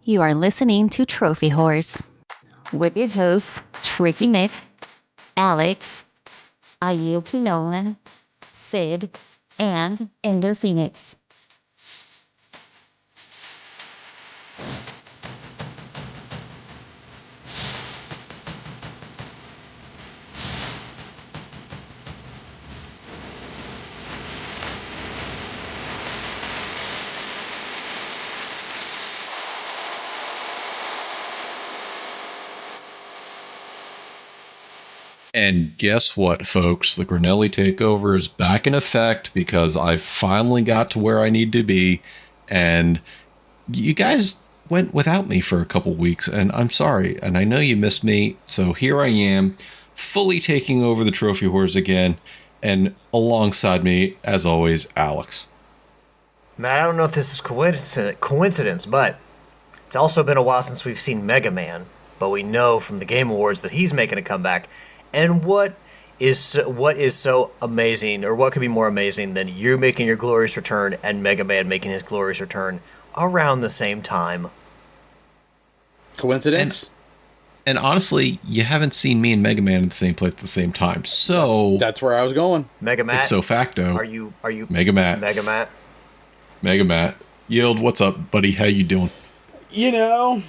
You are listening to Trophy Horse with your hosts, Tricky Nick, Alex, I Yield to Nolan, Sid, and Ender Phoenix. And guess what, folks? The Grinelli takeover is back in effect because I finally got to where I need to be. And you guys went without me for a couple weeks, and I'm sorry. And I know you missed me. So here I am, fully taking over the Trophy Horse again. And alongside me, as always, Alex. Matt, I don't know if this is coincidence, but it's also been a while since we've seen Mega Man. But we know from the Game Awards that he's making a comeback. And what is so amazing, or what could be more amazing than you making your glorious return and Mega Man making his glorious return around the same time? Coincidence? And honestly, you haven't seen me and Mega Man in the same place at the same time. So that's where I was going. Mega Matt, ipso facto. Are you Mega Matt? Mega Matt. Yield, what's up, buddy? How you doing? You know,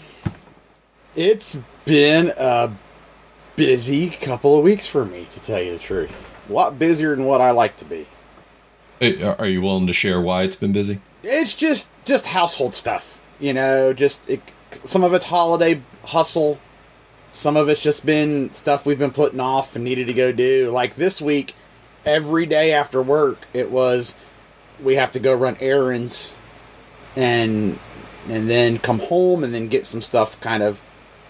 it's been a busy couple of weeks for me, to tell you the truth. A lot busier than what I like to be. Hey, are you willing to share why it's been busy? It's just household stuff. You know, some of it's holiday hustle. Some of it's just been stuff we've been putting off and needed to go do. Like this week, every day after work, it was, we have to go run errands and then come home and then get some stuff kind of,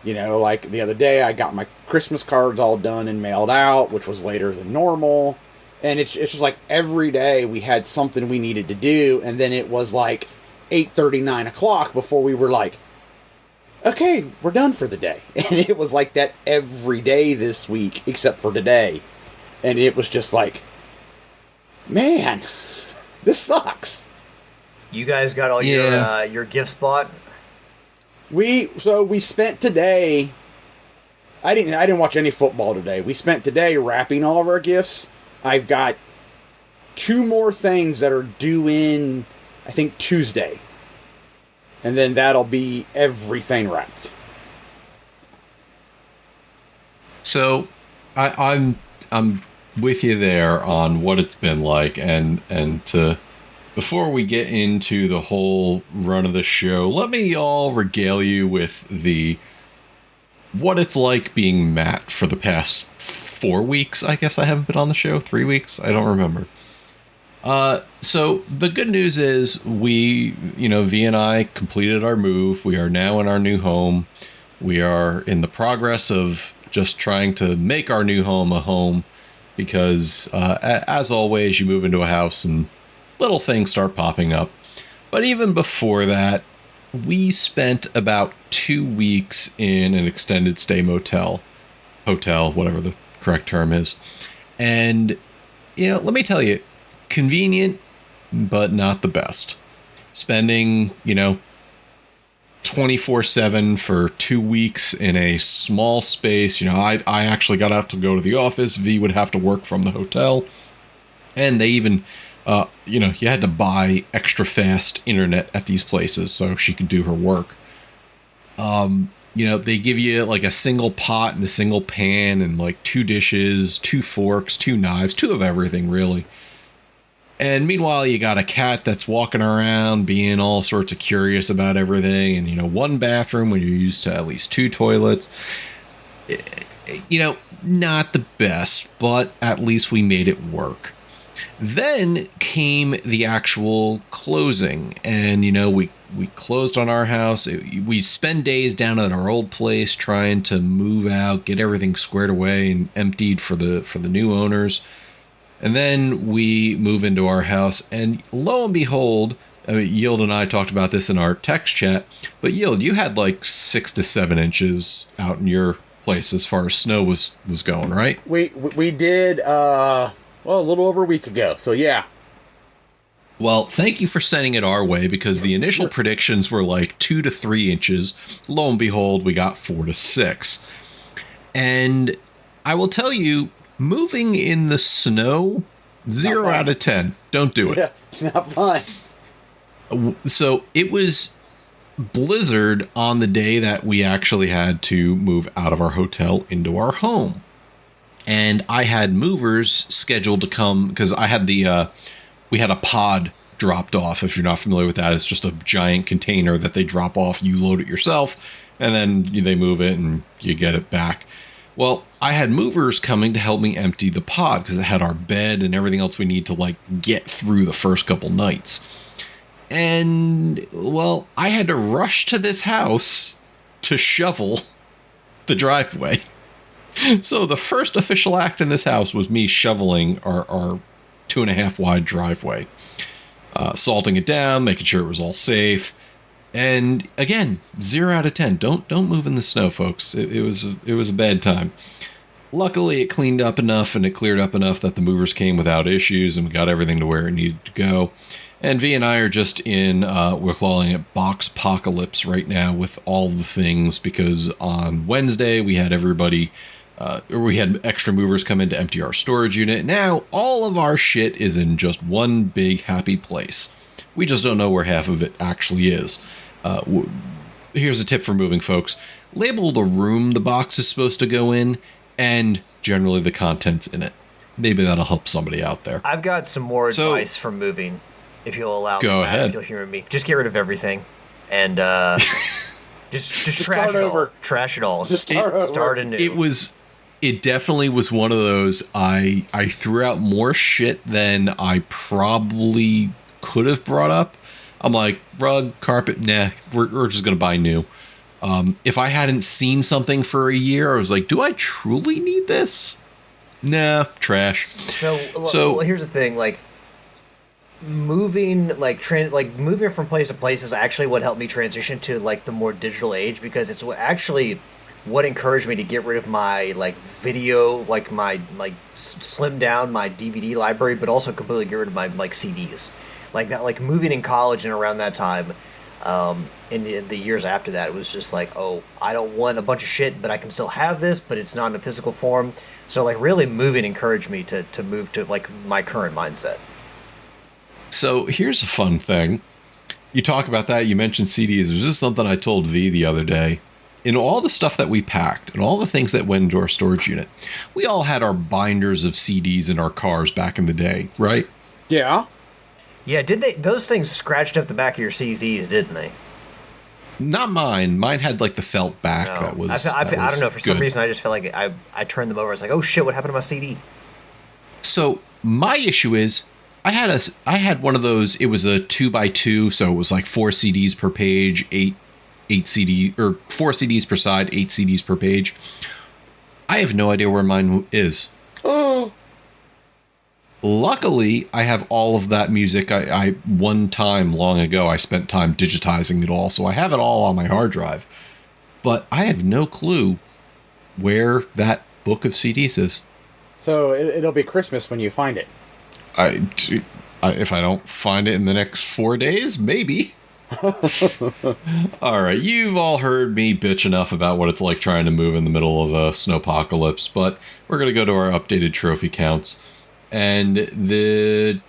you know, like the other day I got my Christmas cards all done and mailed out, which was later than normal. And it's just like every day we had something we needed to do. And then it was like 8:30, 9 o'clock before we were like, okay, we're done for the day. And it was like that every day this week, except for today. And it was just like, man, this sucks. You guys got all your gifts bought? We spent today. I didn't watch any football today. We spent today wrapping all of our gifts. I've got 2 more things that are due in, I think, Tuesday. And then that'll be everything wrapped. So I'm with you there on what it's been like, and before we get into the whole run of the show, let me all regale you with what it's like being Matt for the past 4 weeks. I guess I haven't been on the show. 3 weeks. I don't remember. So the good news is V and I completed our move. We are now in our new home. We are in the progress of just trying to make our new home a home because, as always, you move into a house and little things start popping up. But even before that, we spent about 2 weeks in an extended stay hotel, whatever the correct term is. And, let me tell you, convenient, but not the best. Spending, 24/7 for 2 weeks in a small space. I actually got out to go to the office. V would have to work from the hotel. And they even, you had to buy extra fast internet at these places so she could do her work. They give you like a single pot and a single pan and like 2 dishes, 2 forks, 2 knives, 2 of everything, really. And meanwhile, you got a cat that's walking around being all sorts of curious about everything. And, 1 bathroom when you're used to at least 2 toilets. Not the best, but at least we made it work. Then came the actual closing. And, we closed on our house. We spend days down at our old place trying to move out, get everything squared away and emptied for the new owners. And then we move into our house, and lo and behold, Yield and I talked about this in our text chat, but Yield, you had like 6 to 7 inches out in your place as far as snow was going, right? We did, a little over a week ago, so yeah. Well, thank you for sending it our way, because the initial predictions were like 2 to 3 inches. Lo and behold, we got 4 to 6. And I will tell you, moving in the snow, 0 out of 10. Don't do it. Yeah, it's not fun. So it was blizzard on the day that we actually had to move out of our hotel into our home. And I had movers scheduled to come, because I had we had a pod dropped off. If you're not familiar with that, it's just a giant container that they drop off. You load it yourself, and then they move it and you get it back. Well, I had movers coming to help me empty the pod, because it had our bed and everything else we need to like get through the first couple nights. And, well, I had to rush to this house to shovel the driveway. So the first official act in this house was me shoveling our 2.5 wide driveway. Salting it down, making sure it was all safe. And again, 0 out of 10. Don't move in the snow, folks. It was a bad time. Luckily, it cleaned up enough and it cleared up enough that the movers came without issues and we got everything to where it needed to go. And V and I are just in, we're calling it Box-pocalypse right now with all the things, because on Wednesday we had everybody, we had extra movers come in to empty our storage unit. Now all of our shit is in just one big happy place. We just don't know where half of it actually is. Here's a tip for moving, folks. Label the room the box is supposed to go in, and generally the contents in it. Maybe that'll help somebody out there. I've got some more advice for moving, if you'll allow me. Go ahead. If you'll hear me. Just get rid of everything, and just trash it over. all. Trash it all. Just start anew. It definitely was one of those. I threw out more shit than I probably could have brought up. I'm like, rug, carpet, nah, we're just gonna buy new. If I hadn't seen something for a year, I was like, do I truly need this? Nah, trash. So well, here's the thing, like moving moving from place to place is actually what helped me transition to like the more digital age, because it's what encouraged me to get rid of my like video, like my slim down my DVD library, but also completely get rid of my like CDs. Like that, like moving in college and around that time, in the years after that, it was just like, oh, I don't want a bunch of shit, but I can still have this, but it's not in a physical form. So like really moving encouraged me to move to like my current mindset. So here's a fun thing. You talk about that, you mentioned CDs. It was just something I told V the other day. In all the stuff that we packed and all the things that went into our storage unit, we all had our binders of CDs in our cars back in the day, right? Yeah. Yeah, did they? Those things scratched up the back of your CDs, didn't they? Not mine. Mine had like the felt back. No. That was. I don't know. For some good. reason, I just felt like I turned them over. It's like, oh shit, what happened to my CD? So my issue is, I had one of those. It was a 2x2, so it was like 4 CDs per page, 8 CD or 4 CDs per side, 8 CDs per page. I have no idea where mine is. Oh. Luckily, I have all of that music. I one time long ago, I spent time digitizing it all, so I have it all on my hard drive. But I have no clue where that book of CDs is. So it'll be Christmas when you find it. If I don't find it in the next 4 days, maybe. All right, you've all heard me bitch enough about what it's like trying to move in the middle of a snowpocalypse, but we're going to go to our updated trophy counts. And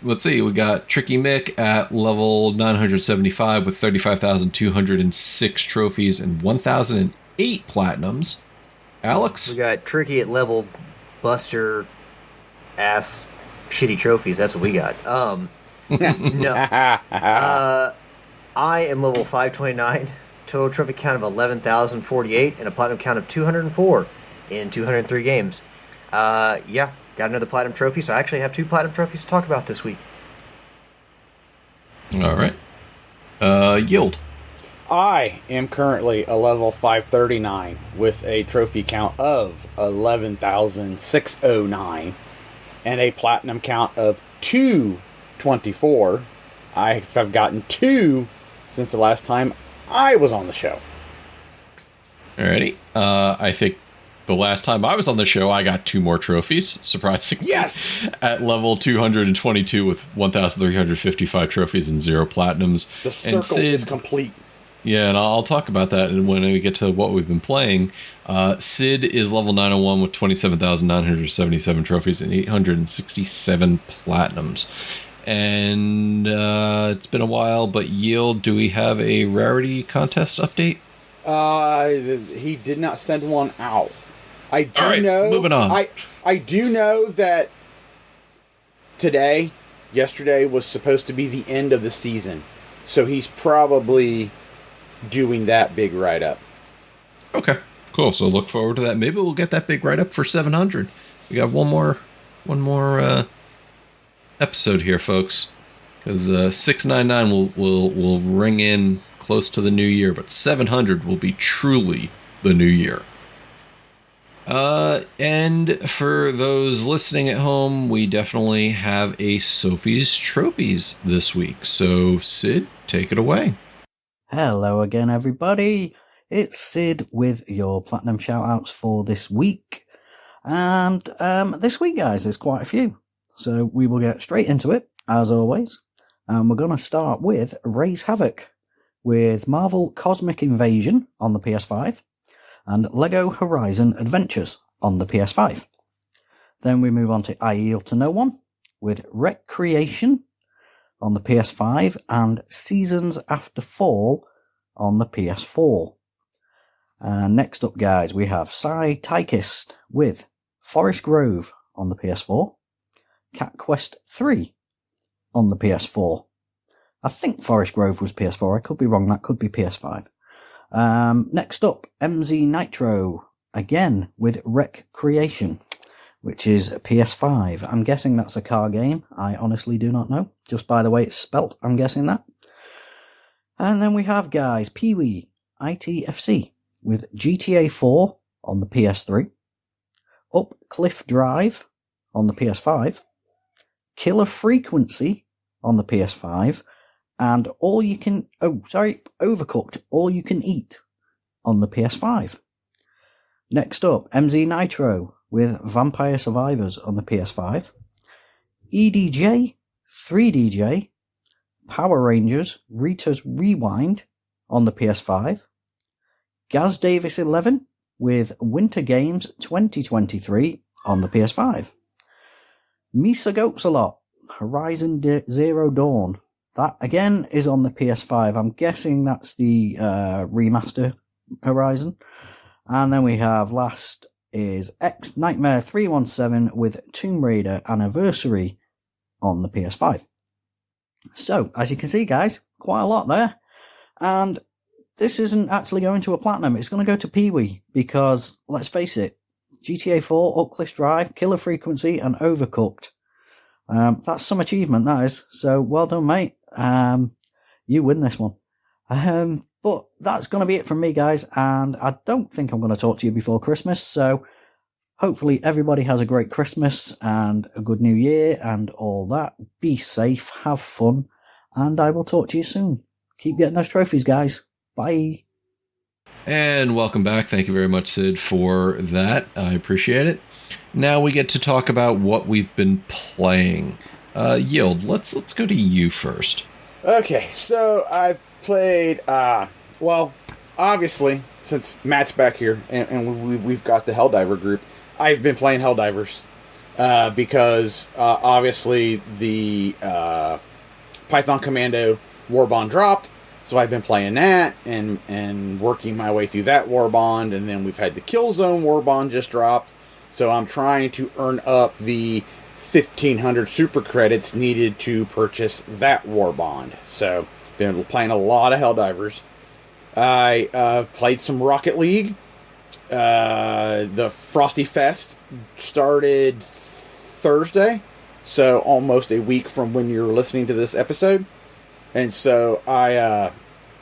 let's see, we got Tricky Mick at level 975 with 35,206 trophies and 1,008 platinums. Alex? We got Tricky at level Buster ass shitty trophies. That's what we got. No. I am level 529, total trophy count of 11,048, and a platinum count of 204 in 203 games. Yeah, got another platinum trophy, so I actually have 2 platinum trophies to talk about this week. All right. Yield. I am currently a level 539 with a trophy count of 11,609 and a platinum count of 224. I have gotten 2 since the last time I was on the show. Alrighty. I think the last time I was on the show, I got 2 more trophies, surprisingly. Yes! At level 222 with 1,355 trophies and 0 platinums. The circle is complete. Yeah, and I'll talk about that when we get to what we've been playing. Sid is level 901 with 27,977 trophies and 867 platinums. And it's been a while, but Yield, do we have a rarity contest update? He did not send one out. I do All right, know. moving on. I do know that yesterday was supposed to be the end of the season, so he's probably doing that big write-up. Okay, cool. So look forward to that. Maybe we'll get that big write-up for 700. We got one more episode here, folks, because 699 will ring in close to the new year, but 700 will be truly the new year. And for those listening at home, we definitely have a Sophie's Trophies this week. So, Sid, take it away. Hello again, everybody. It's Sid with your Platinum shoutouts for this week. And this week, guys, there's quite a few. So we will get straight into it, as always. And we're going to start with Raise Havoc with Marvel Cosmic Invasion on the PS5 and Lego Horizon Adventures on the PS5. Then we move on to I Yield to No One with Recreation on the PS5 and Seasons After Fall on the PS4. And next up, guys, we have Psy-Tychist with Forest Grove on the PS4, Cat Quest 3 on the PS4. I think Forest Grove was PS4. I could be wrong. That could be PS5. Next up, MZ Nitro, again with Recreation, which is PS5. I'm guessing that's a car game. I honestly do not know. Just by the way it's spelt, I'm guessing that. And then we have, guys, Pee-wee ITFC with GTA 4 on the PS3, Up Cliff Drive on the PS5, Killer Frequency on the PS5, and Overcooked All You Can Eat on the PS5. Next up, MZ Nitro with Vampire Survivors on the PS5, EDJ, 3DJ, Power Rangers, Rita's Rewind on the PS5, Gaz Davis 11 with Winter Games 2023 on the PS5, Misa Goatsalot, Horizon Zero Dawn. That, again, is on the PS5. I'm guessing that's the remaster Horizon. And then we have last is X Nightmare 317 with Tomb Raider Anniversary on the PS5. So, as you can see, guys, quite a lot there. And this isn't actually going to a Platinum. It's going to go to Pee-wee because, let's face it, GTA 4, Up Cliff Drive, Killer Frequency, and Overcooked. That's some achievement, that is. So, well done, mate. You win this one. But that's going to be it from me, guys. And I don't think I'm going to talk to you before Christmas. So, hopefully everybody has a great Christmas and a good New Year and all that. Be safe, have fun, and I will talk to you soon. Keep getting those trophies, guys. Bye. And welcome back. Thank you very much, Sid, for that. I appreciate it. Now we get to talk about what we've been playing. Yield, let's go to you first. Okay, so I've played, well, obviously, since Matt's back here and we've got the Helldiver group, I've been playing Helldivers because obviously the Python Commando Warbond dropped, so I've been playing that and working my way through that Warbond, and then we've had the Killzone Warbond just dropped, so I'm trying to earn up the 1,500 super credits needed to purchase that Warbond. So, been playing a lot of Helldivers. I played some Rocket League. The Frosty Fest started Thursday, so almost a week from when you're listening to this episode. And so I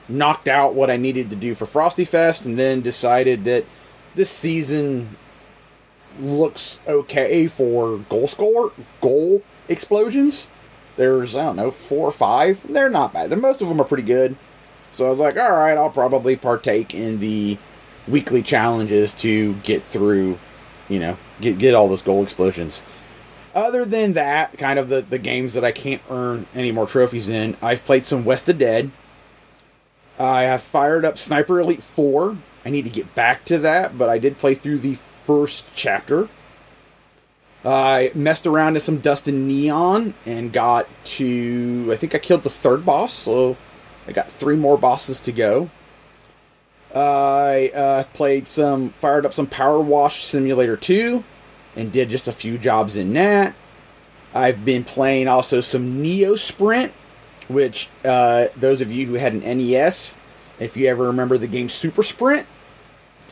knocked out what I needed to do for Frosty Fest, and then decided that this season looks okay for goal explosions. There's, I don't know, 4 or 5. They're not bad. Most of them are pretty good. So I was like, alright, I'll probably partake in the weekly challenges to get through, get all those gold explosions. Other than that, kind of the games that I can't earn any more trophies in, I've played some West of Dead. I have fired up Sniper Elite 4. I need to get back to that, but I did play through the first chapter. I messed around in some Dust and Neon and got to... I think I killed the third boss, so I got 3 more bosses to go. I fired up some Power Wash Simulator 2 and did just a few jobs in that. I've been playing also some Neo Sprint, which those of you who had an NES, if you ever remember the game Super Sprint,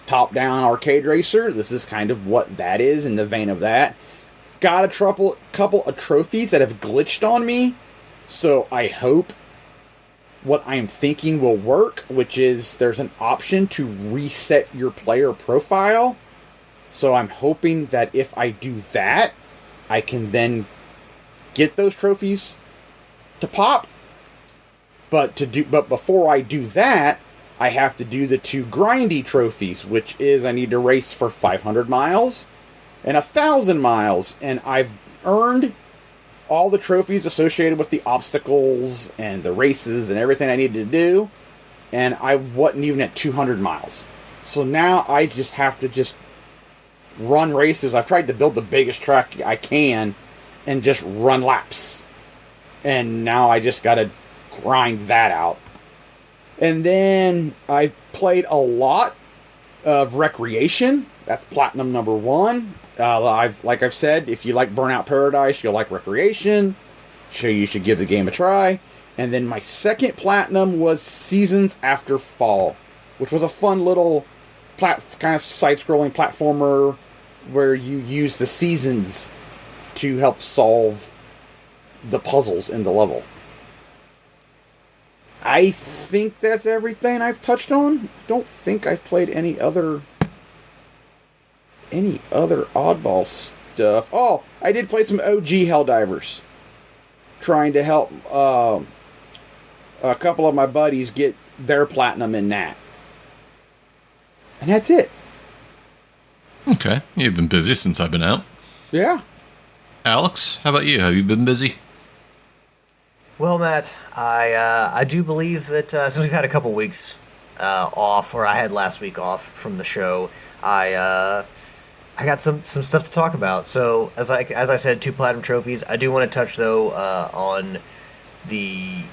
top-down arcade racer, this is kind of what that is in the vein of that. Got a couple of trophies that have glitched on me, so I hope what I'm thinking will work, which is there's an option to reset your player profile. So I'm hoping that if I do that, I can then get those trophies to pop. But before I do that, I have to do the 2 grindy trophies, which is I need to race for 500 miles and 1,000 miles. And I've earned all the trophies associated with the obstacles and the races and everything I needed to do. And I wasn't even at 200 miles. So now I just have to run races. I've tried to build the biggest track I can and just run laps. And now I just got to grind that out. And then I've played a lot of Recreation. That's Platinum number 1. Like I've said, if you like Burnout Paradise, you'll like Recreation. So you should give the game a try. And then my second Platinum was Seasons After Fall, which was a fun little kind of side-scrolling platformer where you use the seasons to help solve the puzzles in the level. I think that's everything I've touched on. Don't think I've played any other oddball stuff. Oh, I did play some OG Helldivers, trying to help a couple of my buddies get their platinum in that. And that's it. Okay, you've been busy since I've been out. Yeah. Alex, how about you? Have you been busy? Well, Matt, I do believe that since we've had a couple weeks off, or I had last week off from the show, I got some stuff to talk about. So as I said, 2 platinum trophies. I do want to touch though on the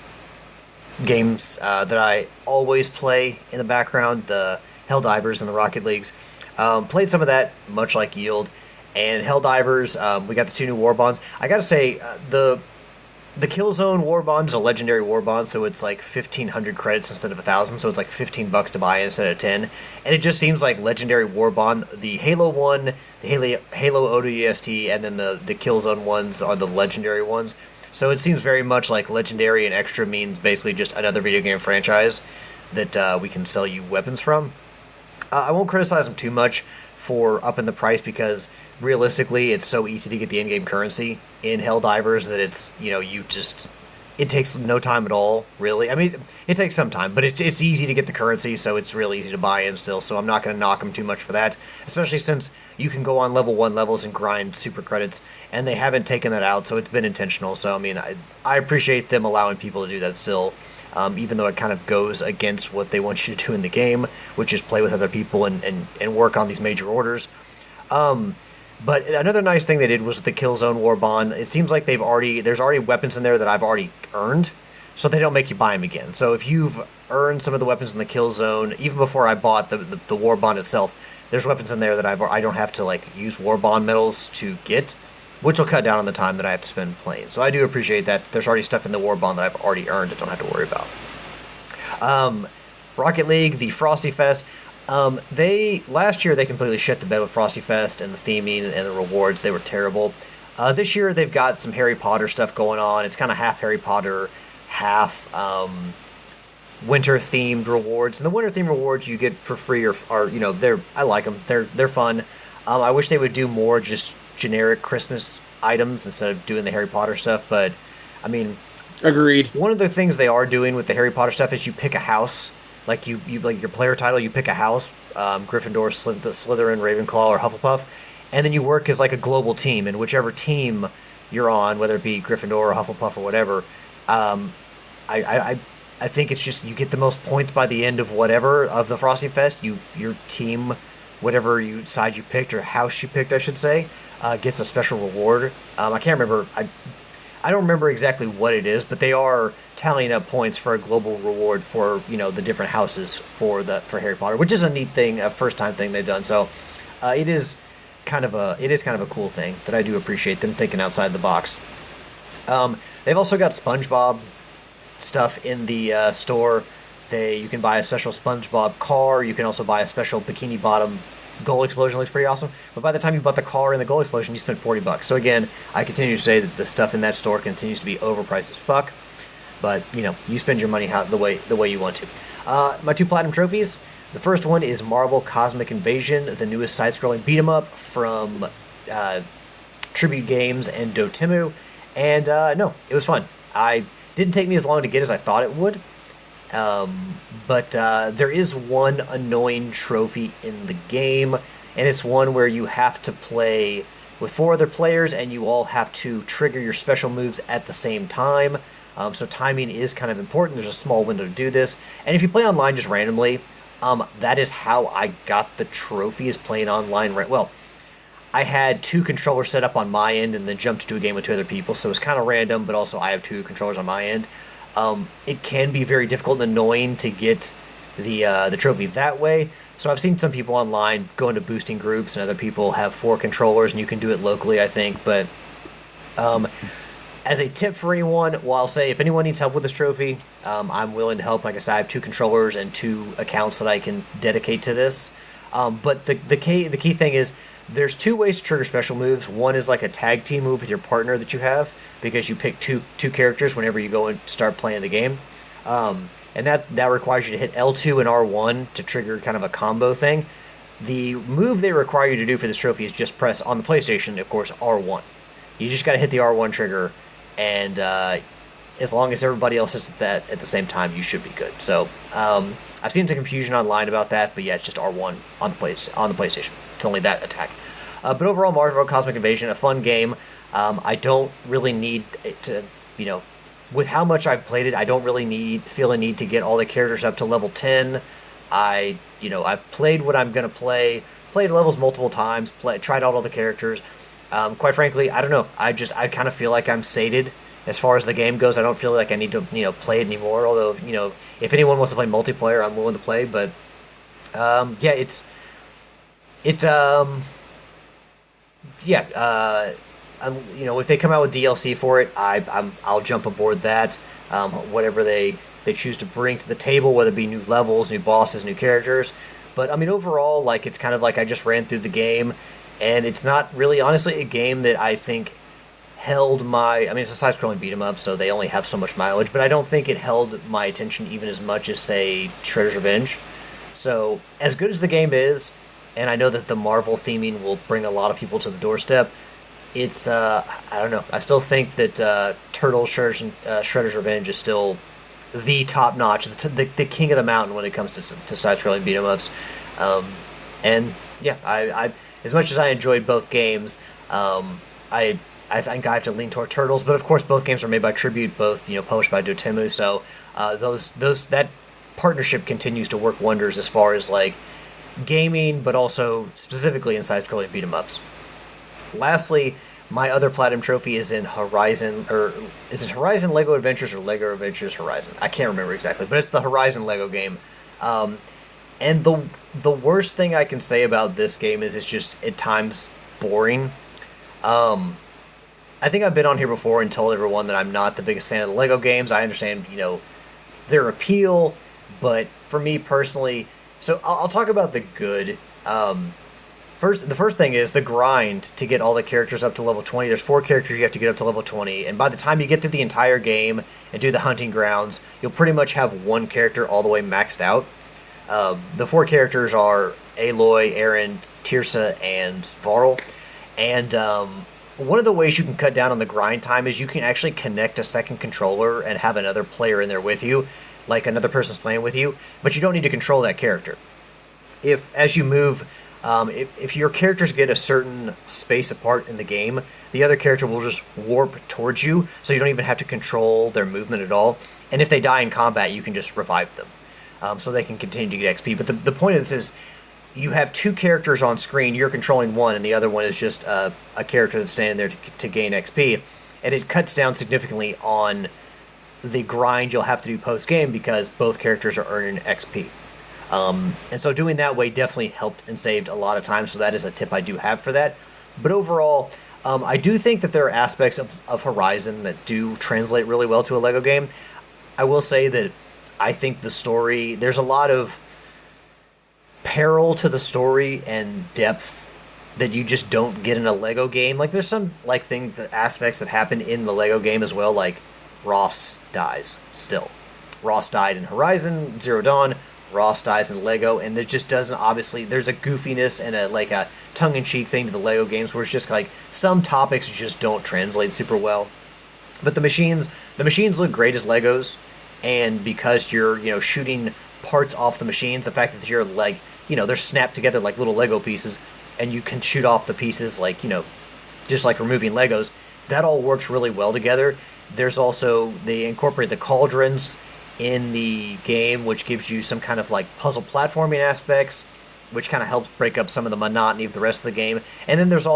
games that I always play in the background, the Helldivers and the Rocket Leagues. Played some of that, much like Yield and Helldivers. We got the 2 new war bonds. I gotta say, the Killzone war bond is a legendary war bond, so it's like 1,500 credits instead of 1,000, so it's like $15 to buy instead of 10. And it just seems like legendary war bond. The Halo one, the Halo ODST, and then the Killzone ones are the legendary ones. So it seems very much like legendary and extra means basically just another video game franchise that we can sell you weapons from. I won't criticize them too much for upping the price because realistically, it's so easy to get the in-game currency in Helldivers that it's, it takes no time at all, really. I mean, it takes some time, but it's easy to get the currency, so it's real easy to buy in still, so I'm not going to knock them too much for that, especially since you can go on level 1 levels and grind super credits, and they haven't taken that out, so it's been intentional. So, I mean, I appreciate them allowing people to do that still, even though it kind of goes against what they want you to do in the game, which is play with other people and work on these major orders. But another nice thing they did was the Killzone War Bond. It seems like there's already weapons in there that I've already earned, so they don't make you buy them again. So if you've earned some of the weapons in the Killzone, even before I bought the War Bond itself, there's weapons in there that I don't have to use War Bond medals to get, which will cut down on the time that I have to spend playing. So I do appreciate that. There's already stuff in the War Bond that I've already earned that I don't have to worry about. Rocket League, the Frosty Fest. Last year they completely shit the bed with Frosty Fest and the theming and the rewards. They were terrible. This year they've got some Harry Potter stuff going on. It's kind of half Harry Potter, half winter themed rewards. And the winter themed rewards you get for free are I like them. They're fun. I wish they would do more just generic Christmas items instead of doing the Harry Potter stuff. But I mean, agreed. One of the things they are doing with the Harry Potter stuff is you pick a house like you like your player title, you pick a house, Gryffindor, Slytherin, Ravenclaw, or Hufflepuff, and then you work as like a global team, and whichever team you're on, whether it be Gryffindor or Hufflepuff or whatever, um, I, I I think it's just you get the most points by the end of whatever of the Frosty Fest. Your team, whatever side you picked or house you picked, I should say, gets a special reward. I can't remember. I don't remember exactly what it is, but they are tallying up points for a global reward for the different houses for Harry Potter, which is a neat thing, a first time thing they've done. So it is kind of a cool thing that I do appreciate them thinking outside the box. They've also got SpongeBob stuff in the store. You can buy a special SpongeBob car. You can also buy a special Bikini Bottom goal explosion. Looks pretty awesome. But by the time you bought the car and the goal explosion, you spent $40. So again, I continue to say that the stuff in that store continues to be overpriced as fuck. But you spend your money the way you want to. My 2 platinum trophies. The first one is Marvel Cosmic Invasion, the newest side-scrolling beat 'em up from Tribute Games and Dotemu. And no, it was fun. I didn't take me as long to get as I thought it would. But there is one annoying trophy in the game, and it's one where you have to play with 4 other players, and you all have to trigger your special moves at the same time. So timing is kind of important. There's a small window to do this, and if you play online just randomly, that is how I got the trophies playing online. Well, I had 2 controllers set up on my end, and then jumped to a game with 2 other people, so it was kind of random. But also, I have 2 controllers on my end. It can be very difficult and annoying to get the trophy that way. So I've seen some people online go into boosting groups, and other people have 4 controllers, and you can do it locally, I think. But as a tip for anyone, well, I'll say if anyone needs help with this trophy, I'm willing to help. Like I said, I have 2 controllers and 2 accounts that I can dedicate to this. But the key thing is there's 2 ways to trigger special moves. One is like a tag team move with your partner that you have, because you pick two characters whenever you go and start playing the game. And that requires you to hit L2 and R1 to trigger kind of a combo thing. The move they require you to do for this trophy is just press, on the PlayStation, of course, R1. You just got to hit the R1 trigger, and as long as everybody else hits that at the same time, you should be good. So I've seen some confusion online about that, but yeah, it's just R1 on the PlayStation. It's only that attack. But overall, Marvel Cosmic Invasion, a fun game. I don't really need to, with how much I've played it, I don't really feel a need to get all the characters up to level 10. I've played what I'm going to play, played levels multiple times, tried out all the characters. Quite frankly, I don't know. I kind of feel like I'm sated as far as the game goes. I don't feel like I need to, play it anymore. Although, if anyone wants to play multiplayer, I'm willing to play. But, if they come out with DLC for it, I'll jump aboard that. Whatever they choose to bring to the table, whether it be new levels, new bosses, new characters. But I mean, overall, like, it's kind of like I just ran through the game, and it's not really, honestly, a game that I think held my. I mean, it's a side-scrolling beat 'em up, so they only have so much mileage. But I don't think it held my attention even as much as, say, Shredder's Revenge. So as good as the game is, and I know that the Marvel theming will bring a lot of people to the doorstep, it's, I don't know. I still think that Turtles, Shredder's Revenge is still the top-notch, the king of the mountain when it comes to side-scrolling beat-em-ups. And, yeah, I as much as I enjoyed both games, I think I have to lean toward Turtles. But, of course, both games are made by Tribute, both, published by Dotemu. So that partnership continues to work wonders as far as, like, gaming, but also specifically in side-scrolling beat-em-ups. Lastly, my other platinum trophy is in Horizon, or is it Horizon Lego Adventures or Lego Adventures Horizon? I can't remember exactly, but it's the Horizon Lego game. And the worst thing I can say about this game is it's just at times boring. I think I've been on here before and told everyone that I'm not the biggest fan of the Lego games. I understand, their appeal, but for me personally, so I'll talk about the good. The first thing is the grind to get all the characters up to level 20. There's 4 characters you have to get up to level 20, and by the time you get through the entire game and do the hunting grounds, you'll pretty much have one character all the way maxed out. The 4 characters are Aloy, Aaron, Tirsa, and Varl. And one of the ways you can cut down on the grind time is you can actually connect a second controller and have another player in there with you. like another person's playing with you, but you don't need to control that character. If as you move, if your characters get a certain space apart in the game, the other character will just warp towards you, so you don't even have to control their movement at all. And if they die in combat, you can just revive them, so they can continue to get XP. But the point of this is, you have two characters on screen, you're controlling one, and the other one is just a character that's standing there to gain XP. And it cuts down significantly on the grind you'll have to do post-game because both characters are earning XP. And so doing that way definitely helped and saved a lot of time, so that is a tip I do have for that. But overall, I do think that there are aspects of Horizon that do translate really well to a LEGO game. I will say that I think the story, there's a lot of peril to the story and depth that you just don't get in a LEGO game. Like, there's some aspects that happen in the LEGO game as well, like Ross dies still. Ross died in Horizon Zero Dawn, Ross dies in Lego, and it just doesn't, obviously, there's a goofiness and a tongue-in-cheek thing to the Lego games where it's just like some topics just don't translate super well. But the machines look great as Legos, and because you're, shooting parts off the machines, the fact that you're they're snapped together like little Lego pieces, and you can shoot off the pieces just like removing Legos, that all works really well together. There's also, they incorporate the cauldrons in the game, which gives you some kind of puzzle platforming aspects, which kind of helps break up some of the monotony of the rest of the game. And then there's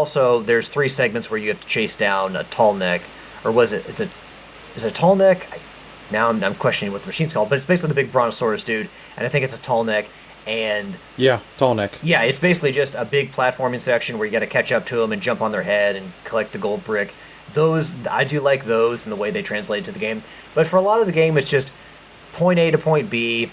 3 segments where you have to chase down a tall neck, or is it tall neck? Now I'm questioning what the machine's called, but it's basically the big brontosaurus dude, and I think it's a tall neck. And yeah, tall neck. Yeah, it's basically just a big platforming section where you got to catch up to them and jump on their head and collect the gold brick. Those, I do like those and the way they translate to the game. But for a lot of the game, it's just point A to point B,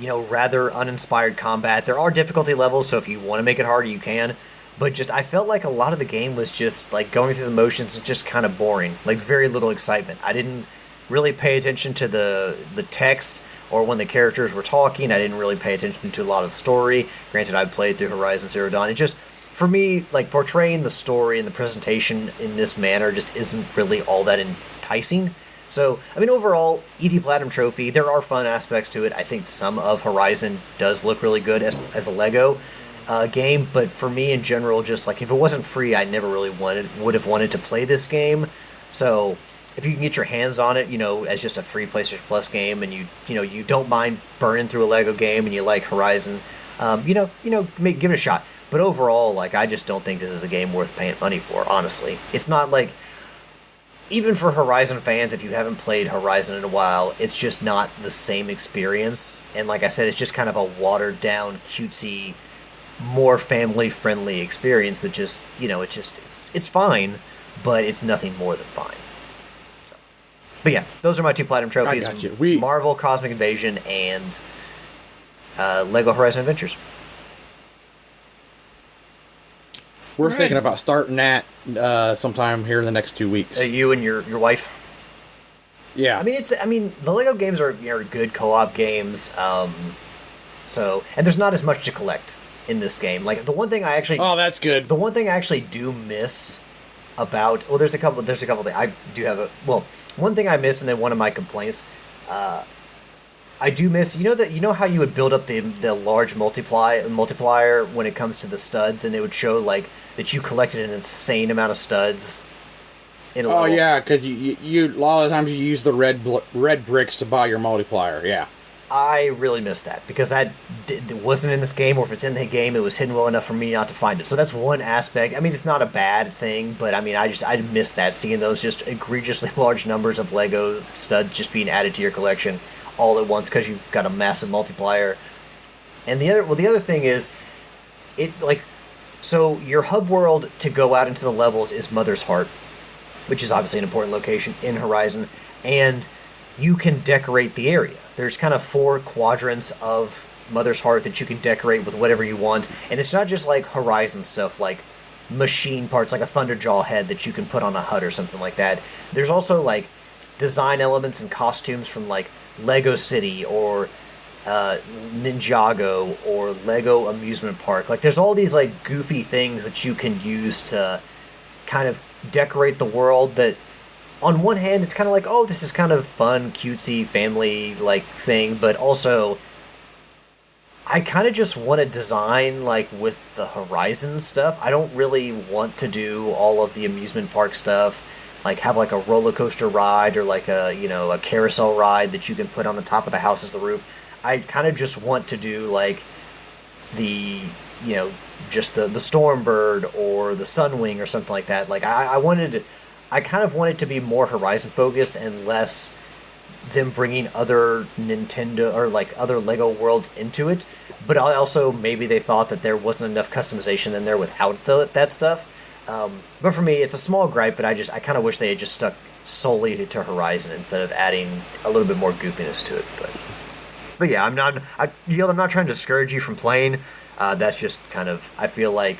rather uninspired combat. There are difficulty levels, so if you want to make it harder, you can. But just, I felt like a lot of the game was just going through the motions and just kind of boring. Very little excitement. I didn't really pay attention to the text or when the characters were talking. I didn't really pay attention to a lot of the story. Granted, I played through Horizon Zero Dawn. It just, for me, portraying the story and the presentation in this manner just isn't really all that enticing. So, overall, easy platinum trophy. There are fun aspects to it. I think some of Horizon does look really good as a Lego game, but for me in general, just if it wasn't free, I never really would have wanted to play this game. So, if you can get your hands on it, as just a free PlayStation Plus game, and you don't mind burning through a Lego game, and you like Horizon, give it a shot. But overall, I just don't think this is a game worth paying money for. Honestly, it's not even for Horizon fans, if you haven't played Horizon in a while, it's just not the same experience. And like I said, it's just kind of a watered down, cutesy, more family friendly experience that just it's fine, but it's nothing more than fine. But yeah, those are my 2 platinum trophies. I got you. Marvel Cosmic Invasion and Lego Horizon Adventures. We're thinking about starting that sometime here in the next 2 weeks. You and your wife? Yeah. The Lego games are good co-op games. So, and there's not as much to collect in this game. The one thing I actually... Oh, that's good. The one thing I actually do miss about... Well, there's a couple things. I do have one thing I miss, and then one of my complaints, I do miss, how you would build up the large multiplier when it comes to the studs, and it would show that you collected an insane amount of studs in a level. Yeah, because you a lot of times you use the red bricks to buy your multiplier. Yeah, I really miss that because that it wasn't in this game, or if it's in the game, it was hidden well enough for me not to find it. So that's one aspect. It's not a bad thing, but I miss that, seeing those just egregiously large numbers of Lego studs just being added to your collection all at once because you've got a massive multiplier. And the other thing is, so your hub world to go out into the levels is Mother's Heart, which is obviously an important location in Horizon, and you can decorate the area. There's kind of 4 quadrants of Mother's Heart that you can decorate with whatever you want, and it's not just Horizon stuff, machine parts, like a Thunderjaw head that you can put on a hut or something like that. There's also design elements and costumes from Lego City or Ninjago or Lego Amusement Park. There's all these goofy things that you can use to kind of decorate the world that on one hand, it's kind of like, oh, this is kind of fun, cutesy, family-like thing, but also, I kind of just want to design, like, with the Horizon stuff. I don't really want to do all of the amusement park stuff, like, have, like, a roller coaster ride or, like, a carousel ride that you can put on the top of the house as the roof. I kind of just want to do, like, the, you know, just the Stormbird or the Sunwing or something like that. Like, I kind of wanted to be more Horizon focused and less them bringing other Nintendo or like other Lego worlds into it. But I also maybe they thought that there wasn't enough customization in there without that stuff. But for me, it's a small gripe. But I kind of wish they had just stuck solely to Horizon instead of adding a little bit more goofiness to it. But yeah, I'm not trying to discourage you from playing. That's just kind of, I feel like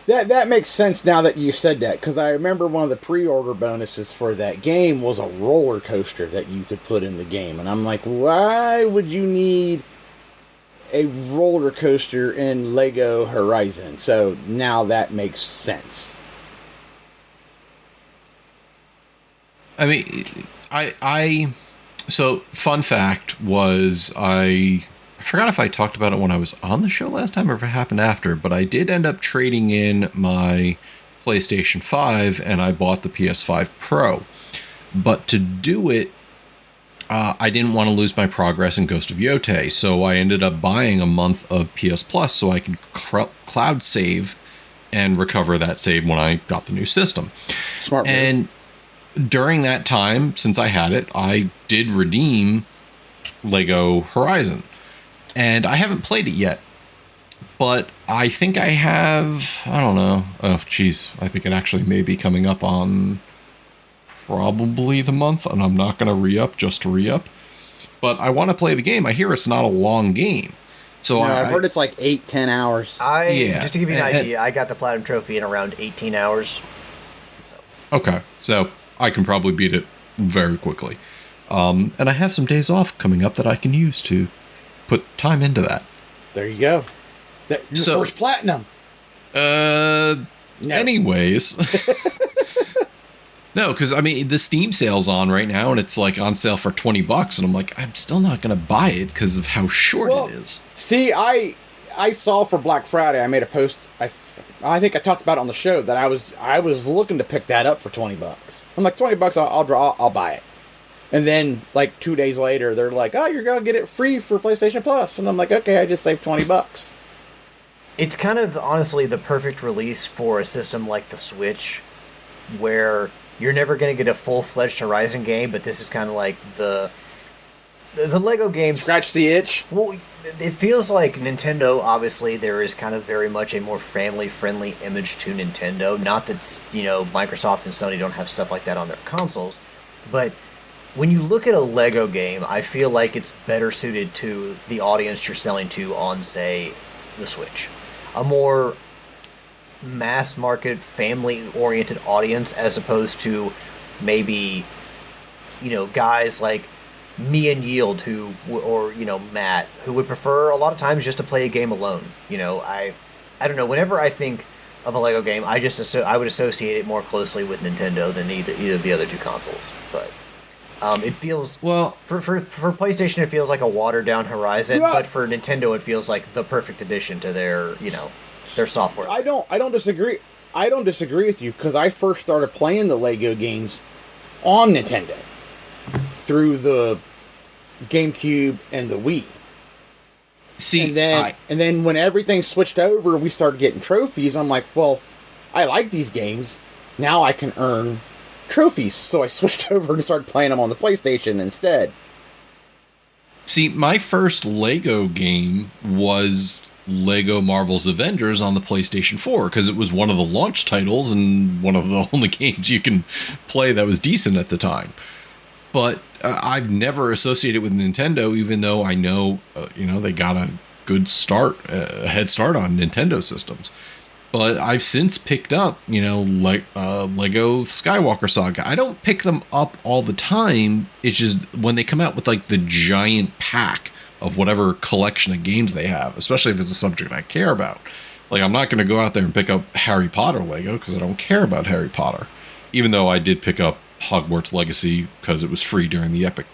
that makes sense now that you said that, because I remember one of the pre-order bonuses for that game was a roller coaster that you could put in the game, and I'm like, why would you need a roller coaster in Lego Horizon? So now that makes sense. I mean, so fun fact was I forgot if I talked about it when I was on the show last time or if it happened after, but I did end up trading in my PlayStation 5 and I bought the PS5 Pro. But to do it, I didn't want to lose my progress in Ghost of Yotei, so I ended up buying a month of PS Plus so I could cloud save and recover that save when I got the new system. Smart move. And during that time, since I had it, I did redeem Lego Horizon. And I haven't played it yet, but I think I have, I don't know. Oh, geez. I think it actually may be coming up on probably the month, and I'm not going to re-up just to re-up. But I want to play the game. I hear it's not a long game. So I've heard it's like 8-10 hours. Just to give you an idea, I got the Platinum Trophy in around 18 hours. So. Okay, so I can probably beat it very quickly. And I have some days off coming up that I can use to put time into that. There you go. Your first platinum. No. Anyways. No, because I mean the Steam sale's on right now and it's like on sale for $20 and I'm like, I'm still not gonna buy it because of how short it is. See, I saw for Black Friday, I made a post, I think I talked about it on the show, that I was looking to pick that up for $20. I'm like, $20 I'll buy it. And then, like, 2 days later, they're like, oh, you're going to get it free for PlayStation Plus. And I'm like, okay, I just saved $20. It's kind of, honestly, the perfect release for a system like the Switch, where you're never going to get a full-fledged Horizon game, but this is kind of like the Lego games. Scratch the itch. Well, it feels like Nintendo, obviously, there is kind of very much a more family-friendly image to Nintendo. Not that, Microsoft and Sony don't have stuff like that on their consoles, but when you look at a Lego game, I feel like it's better suited to the audience you're selling to on, say, the Switch. A more mass market, family-oriented audience as opposed to maybe, guys like me and Yield or Matt, who would prefer a lot of times just to play a game alone. I don't know, whenever I think of a Lego game, I would associate it more closely with Nintendo than either of the other two consoles, but it feels, well, for PlayStation it feels like a watered down Horizon, but for Nintendo it feels like the perfect addition to their software. I don't disagree. I don't disagree with you, because I first started playing the Lego games on Nintendo through the GameCube and the Wii. See, and then when everything switched over, we started getting trophies. I'm like, well, I like these games. Now I can earn trophies, so I switched over and started playing them on the PlayStation instead. See, my first Lego game was Lego Marvel's Avengers on the PlayStation 4, because it was one of the launch titles and one of the only games you can play that was decent at the time. But I've never associated with Nintendo, even though I know, they got a good start, a head start on Nintendo systems. But I've since picked up, Lego Skywalker Saga. I don't pick them up all the time. It's just when they come out with like the giant pack of whatever collection of games they have, especially if it's a subject I care about. Like, I'm not going to go out there and pick up Harry Potter Lego because I don't care about Harry Potter. even though I did pick up Hogwarts Legacy because it was free during the Epic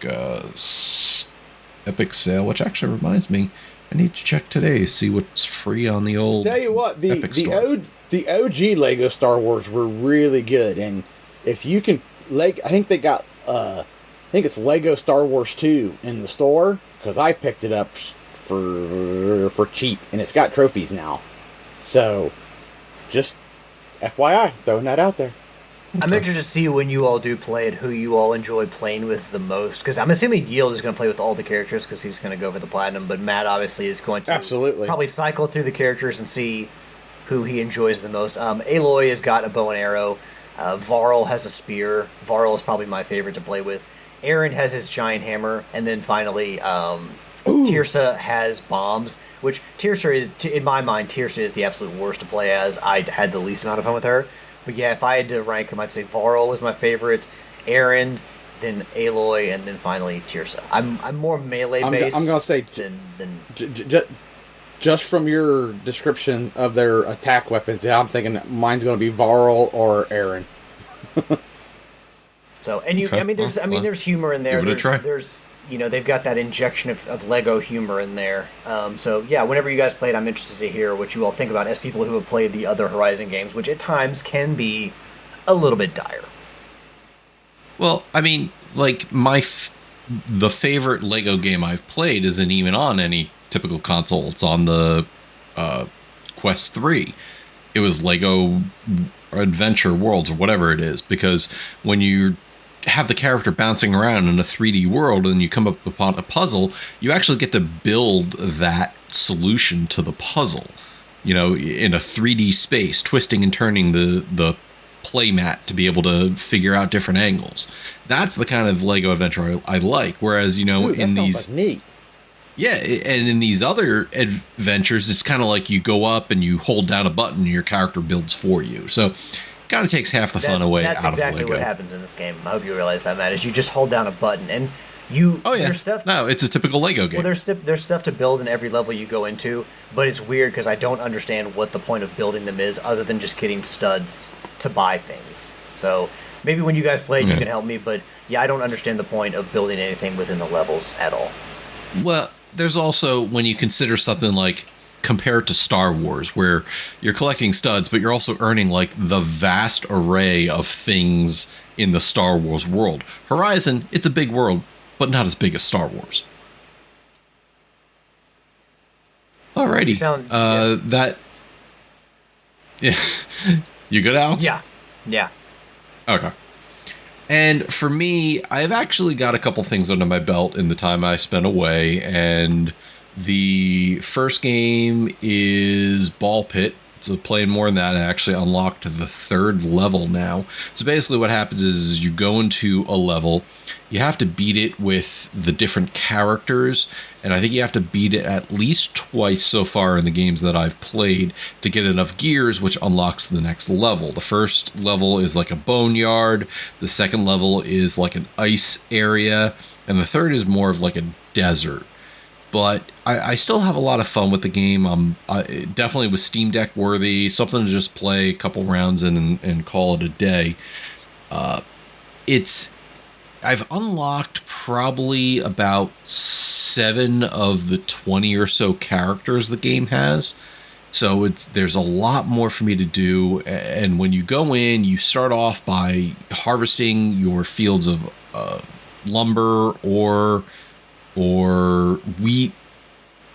sale, which actually reminds me, I need to check today, see what's free on the old Tell you what, Epic store. the OG Lego Star Wars were really good, and if you can, I think they got, I think it's Lego Star Wars 2 in the store, because I picked it up for cheap, and it's got trophies now. So, just FYI, throwing that out there. I'm interested to see when you all do play it, who you all enjoy playing with the most. Because I'm assuming Yield is going to play with all the characters because he's going to go for the platinum. But Matt obviously is going to probably cycle through the characters and see who he enjoys the most. Aloy has got a bow and arrow. Varl has a spear. Varl is probably my favorite to play with. Aaron has his giant hammer. And then finally, Tirsa has bombs. Which Tirsa is, in my mind, Tirsa is the absolute worst to play as. I had the least amount of fun with her. But yeah, if I had to rank him, I'd say Varl was my favorite, Aaron, then Aloy, and then finally Tirsa. I'm more melee based. I'm gonna say than just from your description of their attack weapons, yeah, I'm thinking mine's gonna be Varl or Aaron. So, and okay. there's humor in there. Give it a try. There's they've got that injection of Lego humor in there. So yeah, whenever you guys play it, I'm interested to hear what you all think about as people who have played the other Horizon games, which at times can be a little bit dire. Well, I mean, like the favorite Lego game I've played isn't even on any typical console. It's on the Quest 3. It was Lego Adventure Worlds or whatever it is, because when you have the character bouncing around in a 3D world and you come up upon a puzzle, you actually get to build that solution to the puzzle, in a 3D space, twisting and turning the playmat to be able to figure out different angles. That's the kind of Lego adventure I like. Whereas, in these, like neat. Yeah, and in these other adventures, it's kind of like you go up and you hold down a button and your character builds for you. So kind of takes half the fun away out of Lego. That's exactly what happens in this game. I hope you realize that, Matt, is you just hold down a button and you... Oh, yeah. There's stuff, no, it's a typical Lego game. Well, there's stuff to build in every level you go into, but it's weird because I don't understand what the point of building them is other than just getting studs to buy things. So maybe when you guys play, you can help me, but yeah, I don't understand the point of building anything within the levels at all. Well, there's also, when you consider something like compared to Star Wars, where you're collecting studs, but you're also earning like the vast array of things in the Star Wars world. Horizon, it's a big world, but not as big as Star Wars. Alrighty. That... Yeah. You good, Alex? Yeah. Okay. And for me, I've actually got a couple things under my belt in the time I spent away, and the first game is Ball Pit. So playing more than that, I actually unlocked the 3rd level now. So basically what happens is you go into a level, you have to beat it with the different characters, and I think you have to beat it at least twice so far in the games that I've played to get enough gears, which unlocks the next level. The first level is like a boneyard, the second level is like an ice area, and the third is more of like a desert. But I still have a lot of fun with the game. Definitely was Steam Deck worthy, something to just play a couple rounds in and call it a day. I've unlocked probably about 7 of the 20 or so characters the game has. So there's a lot more for me to do. And when you go in, you start off by harvesting your fields of lumber or wheat,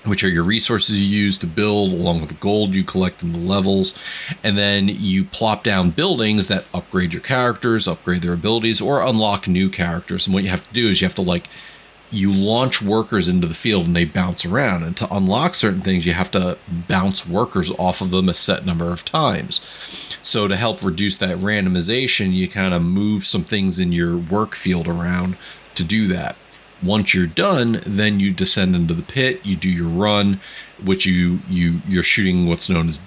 which are your resources you use to build, along with the gold you collect in the levels. And then you plop down buildings that upgrade your characters, upgrade their abilities, or unlock new characters. And what you have to do is you launch workers into the field and they bounce around. And to unlock certain things, you have to bounce workers off of them a set number of times. So to help reduce that randomization, you kind of move some things in your work field around to do that. Once you're done, then you descend into the pit, you do your run, which you're shooting what's known as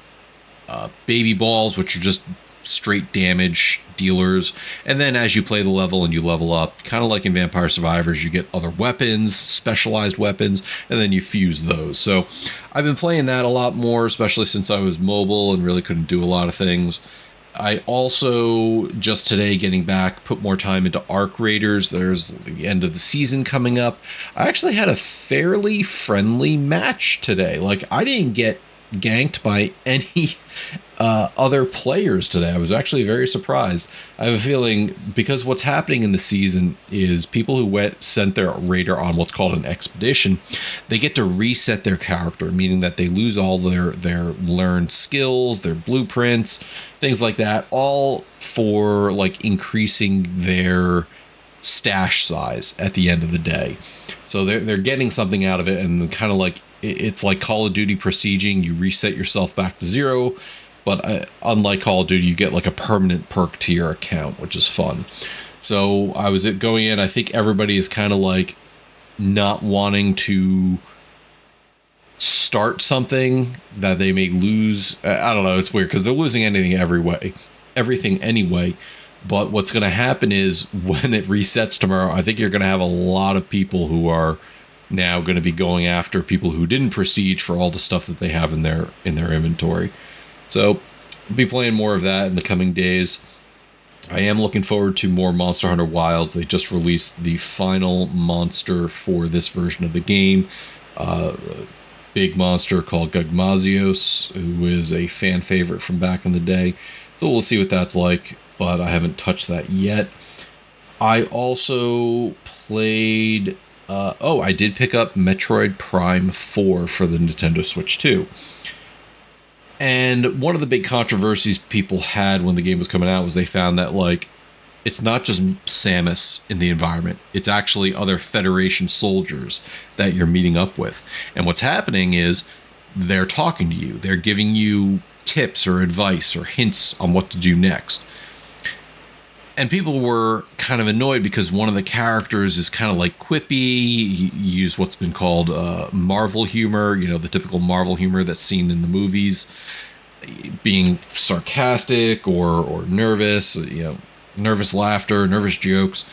baby balls, which are just straight damage dealers. And then as you play the level and you level up, kind of like in Vampire Survivors, you get other weapons, specialized weapons, and then you fuse those. So I've been playing that a lot more, especially since I was mobile and really couldn't do a lot of things. I also, just today getting back, put more time into Arc Raiders. There's the end of the season coming up. I actually had a fairly friendly match today. Like, I didn't get ganked by any other players today. I was actually very surprised. I have a feeling, because what's happening in the season is people who sent their raider on what's called an expedition, they get to reset their character, meaning that they lose all their learned skills, their blueprints, things like that, all for like increasing their stash size at the end of the day. So they're getting something out of it, and kind of like, it's like Call of Duty Prestiging. You reset yourself back to 0. But unlike Call of Duty, you get like a permanent perk to your account, which is fun. So I was going in, I think everybody is kind of like not wanting to start something that they may lose. I don't know, it's weird because they're losing everything anyway. But what's going to happen is when it resets tomorrow, I think you're going to have a lot of people who are now going to be going after people who didn't prestige for all the stuff that they have in their inventory. So I'll be playing more of that in the coming days. I am looking forward to more Monster Hunter Wilds. They just released the final monster for this version of the game. Big monster called Gugmazios, who is a fan favorite from back in the day. So we'll see what that's like, but I haven't touched that yet. I also played... I did pick up Metroid Prime 4 for the Nintendo Switch 2. And one of the big controversies people had when the game was coming out was they found that, like, it's not just Samus in the environment. It's actually other Federation soldiers that you're meeting up with. And what's happening is they're talking to you. They're giving you tips or advice or hints on what to do next. And people were kind of annoyed because one of the characters is kind of like quippy. He used what's been called Marvel humor, the typical Marvel humor that's seen in the movies, being sarcastic or nervous, nervous laughter, nervous jokes.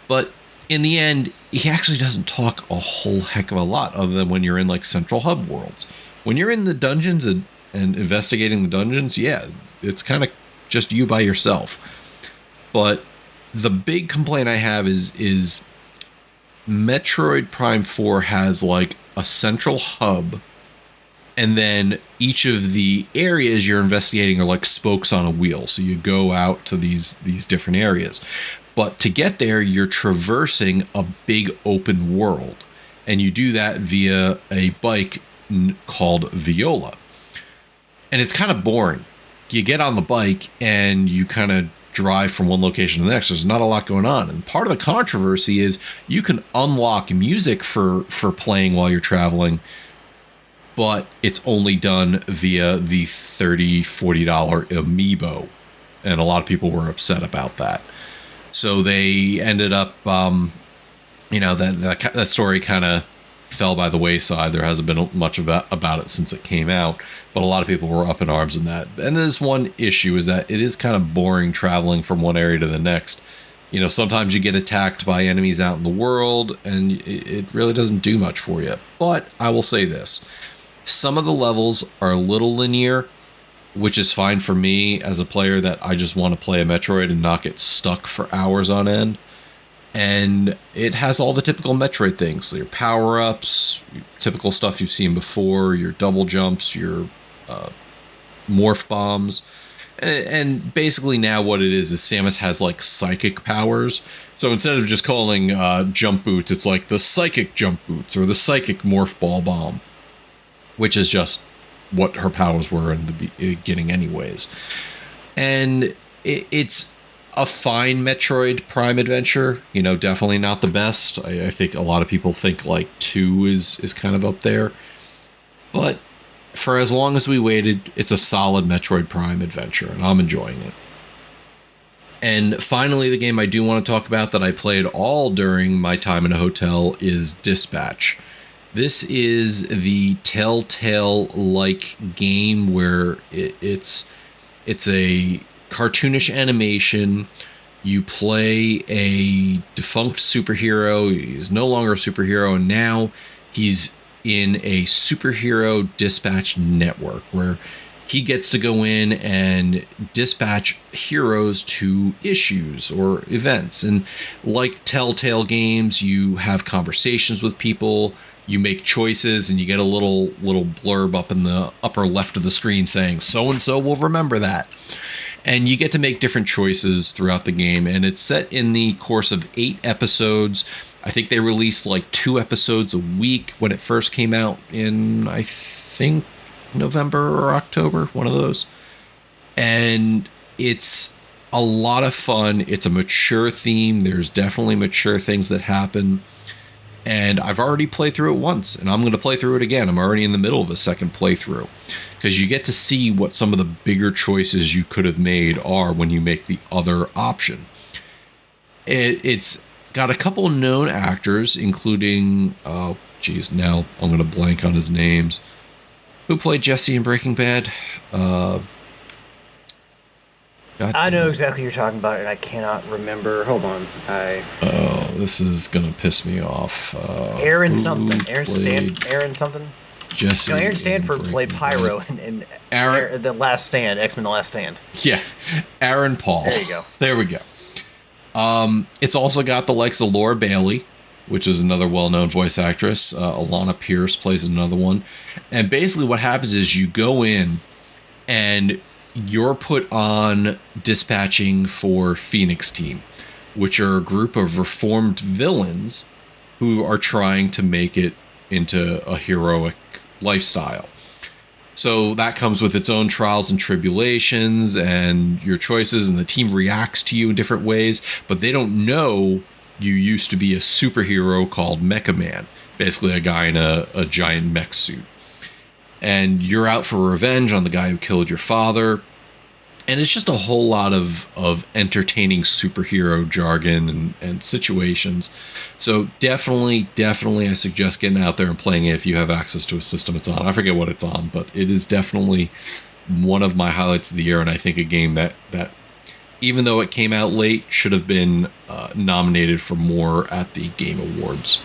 But in the end, he actually doesn't talk a whole heck of a lot other than when you're in like Central Hub worlds. When you're in the dungeons and investigating the dungeons, yeah, it's kind of just you by yourself. But the big complaint I have is Metroid Prime 4 has like a central hub, and then each of the areas you're investigating are like spokes on a wheel. So you go out to these different areas. But to get there, you're traversing a big open world. And you do that via a bike called Viola. And it's kind of boring. You get on the bike and you kind of drive from one location to the next. There's not a lot going on. And part of the controversy is you can unlock music for playing while you're traveling, but it's only done via the $30, $40 amiibo. And a lot of people were upset about that. So they ended up, that story kind of fell by the wayside. There hasn't been much about it since it came out, but a lot of people were up in arms in that. And there's one issue is that it is kind of boring traveling from one area to the next. Sometimes you get attacked by enemies out in the world, and it really doesn't do much for you. But I will say this. Some of the levels are a little linear, which is fine for me as a player that I just want to play a Metroid and not get stuck for hours on end. And it has all the typical Metroid things, so your power-ups, typical stuff you've seen before, your double jumps, your morph bombs. And basically now what it is Samus has like psychic powers. So instead of just calling jump boots, it's like the psychic jump boots or the psychic morph ball bomb, which is just what her powers were in the beginning anyways. And it's a fine Metroid Prime adventure, definitely not the best. I think a lot of people think like 2 is kind of up there, but for as long as we waited, it's a solid Metroid Prime adventure, and I'm enjoying it. And finally, the game I do want to talk about that I played all during my time in a hotel is Dispatch. This is the Telltale-like game where it's a cartoonish animation. You play a defunct superhero. He's no longer a superhero, and now he's in a superhero dispatch network where he gets to go in and dispatch heroes to issues or events. And like Telltale games, you have conversations with people, you make choices, and you get a little blurb up in the upper left of the screen saying, so-and-so will remember that. And you get to make different choices throughout the game. And it's set in the course of 8 episodes. I think they released like 2 episodes a week when it first came out in, I think, November or October, one of those. And it's a lot of fun. It's a mature theme. There's definitely mature things that happen. And I've already played through it once, and I'm going to play through it again. I'm already in the middle of a second playthrough, because you get to see what some of the bigger choices you could have made are when you make the other option. It's got a couple known actors, including, now I'm going to blank on his names. Who played Jesse in Breaking Bad? I know exactly what you're talking about, and I cannot remember. Hold on. This is going to piss me off. Aaron something. Aaron something? Jesse. No, Aaron Stanford played Pyro in Aaron, The Last Stand, X-Men The Last Stand. Yeah. Aaron Paul. There you go. There we go. It's also got the likes of Laura Bailey, which is another well-known voice actress. Alana Pierce plays another one. And basically what happens is you go in and you're put on dispatching for Phoenix Team, which are a group of reformed villains who are trying to make it into a heroic lifestyle. So that comes with its own trials and tribulations and your choices, and the team reacts to you in different ways, but they don't know you used to be a superhero called Mecha Man, basically a guy in a giant mech suit. And you're out for revenge on the guy who killed your father. And it's just a whole lot of entertaining superhero jargon and situations. So definitely I suggest getting out there and playing it if you have access to a system it's on. I forget what it's on, but it is definitely one of my highlights of the year, and I think a game that even though it came out late, should have been nominated for more at the Game Awards.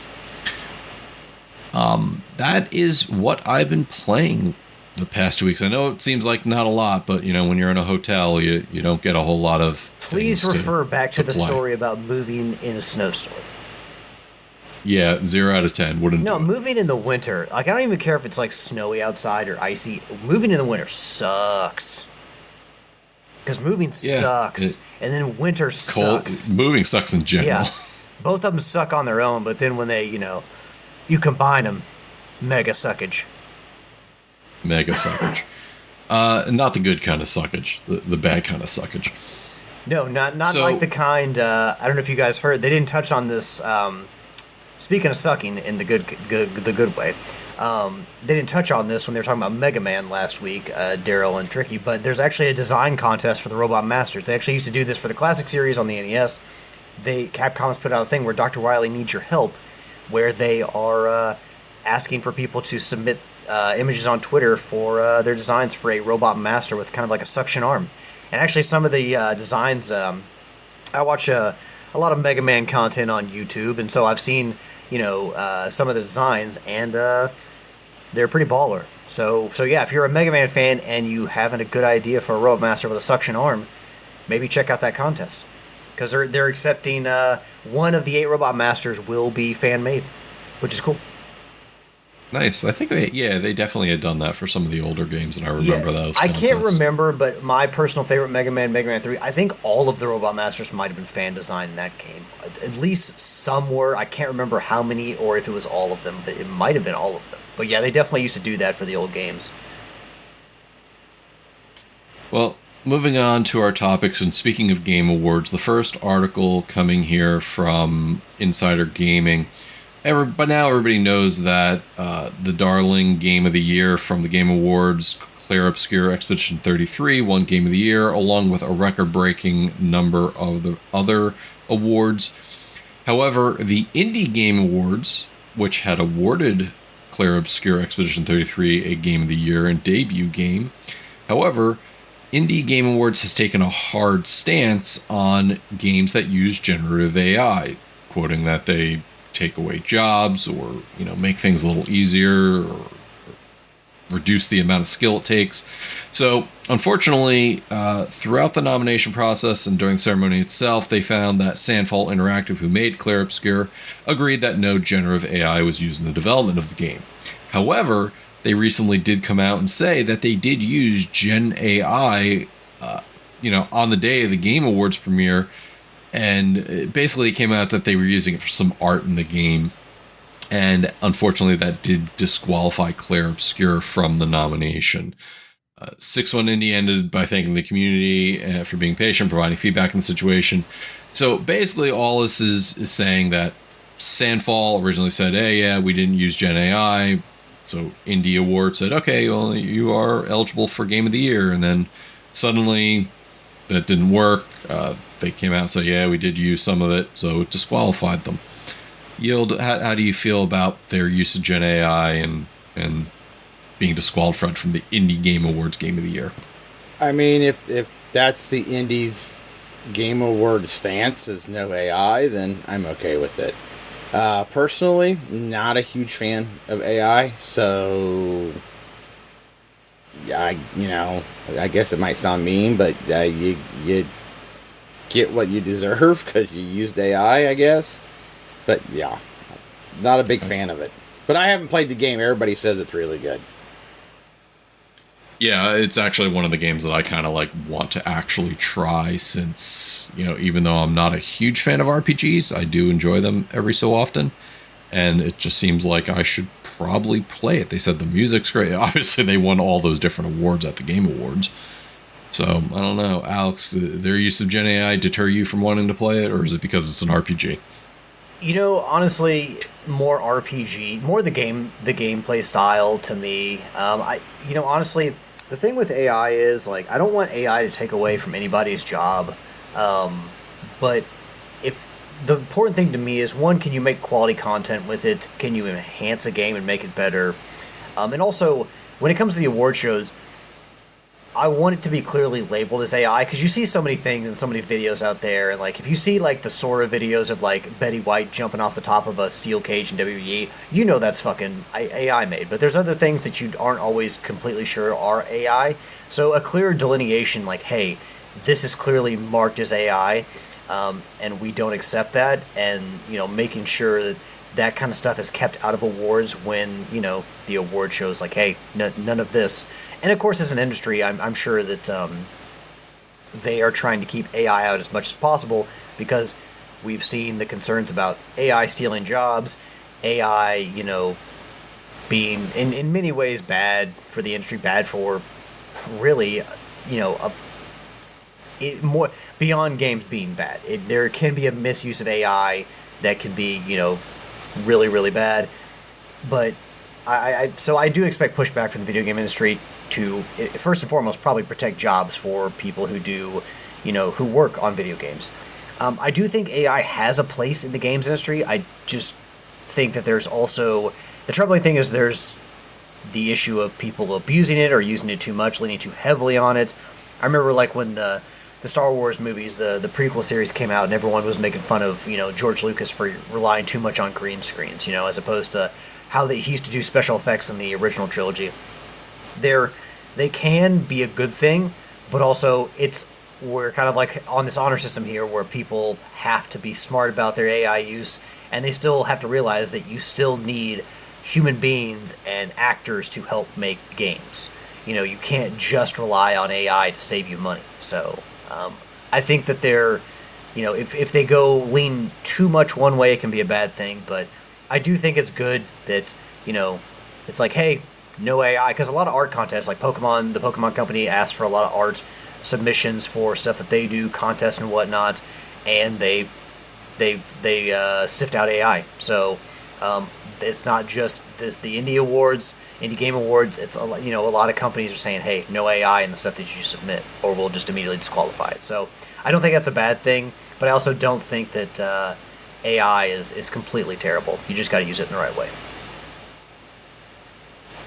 That is what I've been playing the past 2 weeks. I know it seems like not a lot, but when you're in a hotel, you don't get a whole lot of. Please refer back to the story about moving in a snowstorm. Yeah, 0 out of 10 wouldn't. No, moving in the winter. Like, I don't even care if it's like snowy outside or icy. Moving in the winter sucks. Because moving sucks, and then winter sucks. Moving sucks in general. Yeah, both of them suck on their own, but then when they, you combine them, mega suckage. Mega suckage. Not the good kind of suckage, the bad kind of suckage. No, not like the kind, I don't know if you guys heard, they didn't touch on this, speaking of sucking in the good way, they didn't touch on this when they were talking about Mega Man last week, Daryl and Tricky, but there's actually a design contest for the Robot Masters. They actually used to do this for the classic series on the NES. Capcom's put out a thing where Dr. Wily needs your help, where they are asking for people to submit images on Twitter for their designs for a Robot Master with kind of like a suction arm. And actually some of the designs, I watch a lot of Mega Man content on YouTube, and so I've seen some of the designs, and they're pretty baller. So yeah, if you're a Mega Man fan and you haven't a good idea for a Robot Master with a suction arm, maybe check out that contest, because they're accepting one of the 8 Robot Masters will be fan made, which is cool. Nice. I think they definitely had done that for some of the older games, and I remember those. I can't remember, but my personal favorite Mega Man 3, I think all of the Robot Masters might have been fan designed in that game. At least some were. I can't remember how many or if it was all of them, but it might have been all of them. But yeah, they definitely used to do that for the old games. Well, moving on to our topics, and speaking of Game Awards, the first article coming here from Insider Gaming. By now, everybody knows that the darling Game of the Year from the Game Awards, Clair Obscur Expedition 33, won Game of the Year, along with a record-breaking number of the other awards. However, the Indie Game Awards, which had awarded Clair Obscur Expedition 33 a Game of the Year and debut game, however, Indie Game Awards has taken a hard stance on games that use generative AI, quoting that they take away jobs or make things a little easier or reduce the amount of skill it takes. So, unfortunately, throughout the nomination process and during the ceremony itself, they found that Sandfall Interactive, who made Clair Obscur, agreed that no generative AI was used in the development of the game. However, they recently did come out and say that they did use Gen AI, on the day of the Game Awards premiere, and basically it came out that they were using it for some art in the game. And unfortunately, that did disqualify Clair Obscur from the nomination. 6-1 Indie ended by thanking the community for being patient, providing feedback in the situation. So basically, all this is saying that Sandfall originally said, hey, yeah, we didn't use Gen AI. So Indie Award said, okay, well, you are eligible for Game of the Year. And then suddenly that didn't work. They came out and said, yeah, we did use some of it. So it disqualified them. Yield, how do you feel about their use of Gen AI and being disqualified from the Indie Game Awards Game of the Year? I mean, if that's the Indies Game Award stance is no AI, then I'm okay with it. Personally, not a huge fan of AI, so I guess it might sound mean, but you get what you deserve because you used AI, I guess. But yeah, not a big fan of it. But I haven't played the game. Everybody says it's really good. Yeah, it's actually one of the games that I kind of want to actually try, since, even though I'm not a huge fan of RPGs, I do enjoy them every so often. And it just seems like I should probably play it. They said the music's great. Obviously, they won all those different awards at the Game Awards. So, I don't know. Alex, their use of Gen AI deter you from wanting to play it, or is it because it's an RPG? Honestly, more RPG, more the gameplay style to me. Honestly, the thing with AI is, I don't want AI to take away from anybody's job. But if the important thing to me is, one, can you make quality content with it? Can you enhance a game and make it better? And also, when it comes to the award shows, I want it to be clearly labeled as AI, because you see so many things and so many videos out there, and if you see the Sora videos of Betty White jumping off the top of a steel cage in WWE, that's fucking AI made. But there's other things that you aren't always completely sure are AI. So a clear delineation, hey, this is clearly marked as AI, and we don't accept that, and making sure that that kind of stuff is kept out of awards when the award shows hey, none of this. And of course, as an industry, I'm sure that they are trying to keep AI out as much as possible, because we've seen the concerns about AI stealing jobs, AI, being in many ways bad for the industry, bad for really, more beyond games being bad. There can be a misuse of AI that can be, really, really bad. But so I do expect pushback from the video game industry to, first and foremost, probably protect jobs for people who do, who work on video games. I do think AI has a place in the games industry. I just think that there's also, the troubling thing is there's the issue of people abusing it or using it too much, leaning too heavily on it. I remember when the Star Wars movies, the prequel series came out, and everyone was making fun of, George Lucas for relying too much on green screens, as opposed to how he used to do special effects in the original trilogy. They can be a good thing, but also we're kind of on this honor system here where people have to be smart about their AI use, and they still have to realize that you still need human beings and actors to help make games. You can't just rely on AI to save you money. So I think that if they go lean too much one way, it can be a bad thing, but I do think it's good that, it's hey, no AI, because a lot of art contests, the Pokemon Company asks for a lot of art submissions for stuff that they do, contests and whatnot, and they sift out AI. So it's not just the Indie Game Awards. It's a lot of companies are saying, hey, no AI in the stuff that you submit, or we'll just immediately disqualify it. So I don't think that's a bad thing, but I also don't think that AI is completely terrible. You just got to use it in the right way.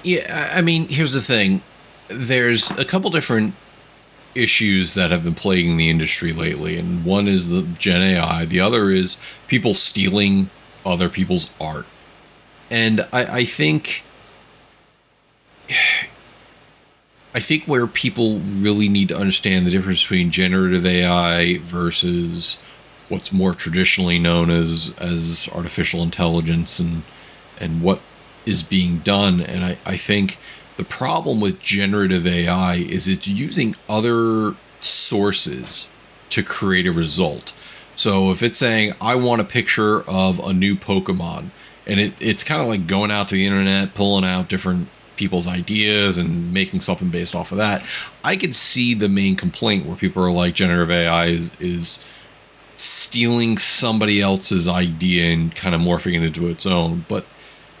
Yeah, I mean, here's the thing. There's a couple different issues that have been plaguing the industry lately, and one is the Gen AI. The other is people stealing other people's art. And I think I think where people really need to understand the difference between generative AI versus what's more traditionally known as artificial intelligence and what is being done. And I think the problem with generative AI is it's using other sources to create a result. So if it's saying, I want a picture of a new Pokemon, and it's kind of like going out to the internet, pulling out different people's ideas and making something based off of that. I could see the main complaint where people are like, generative AI is stealing somebody else's idea and kind of morphing it into its own. But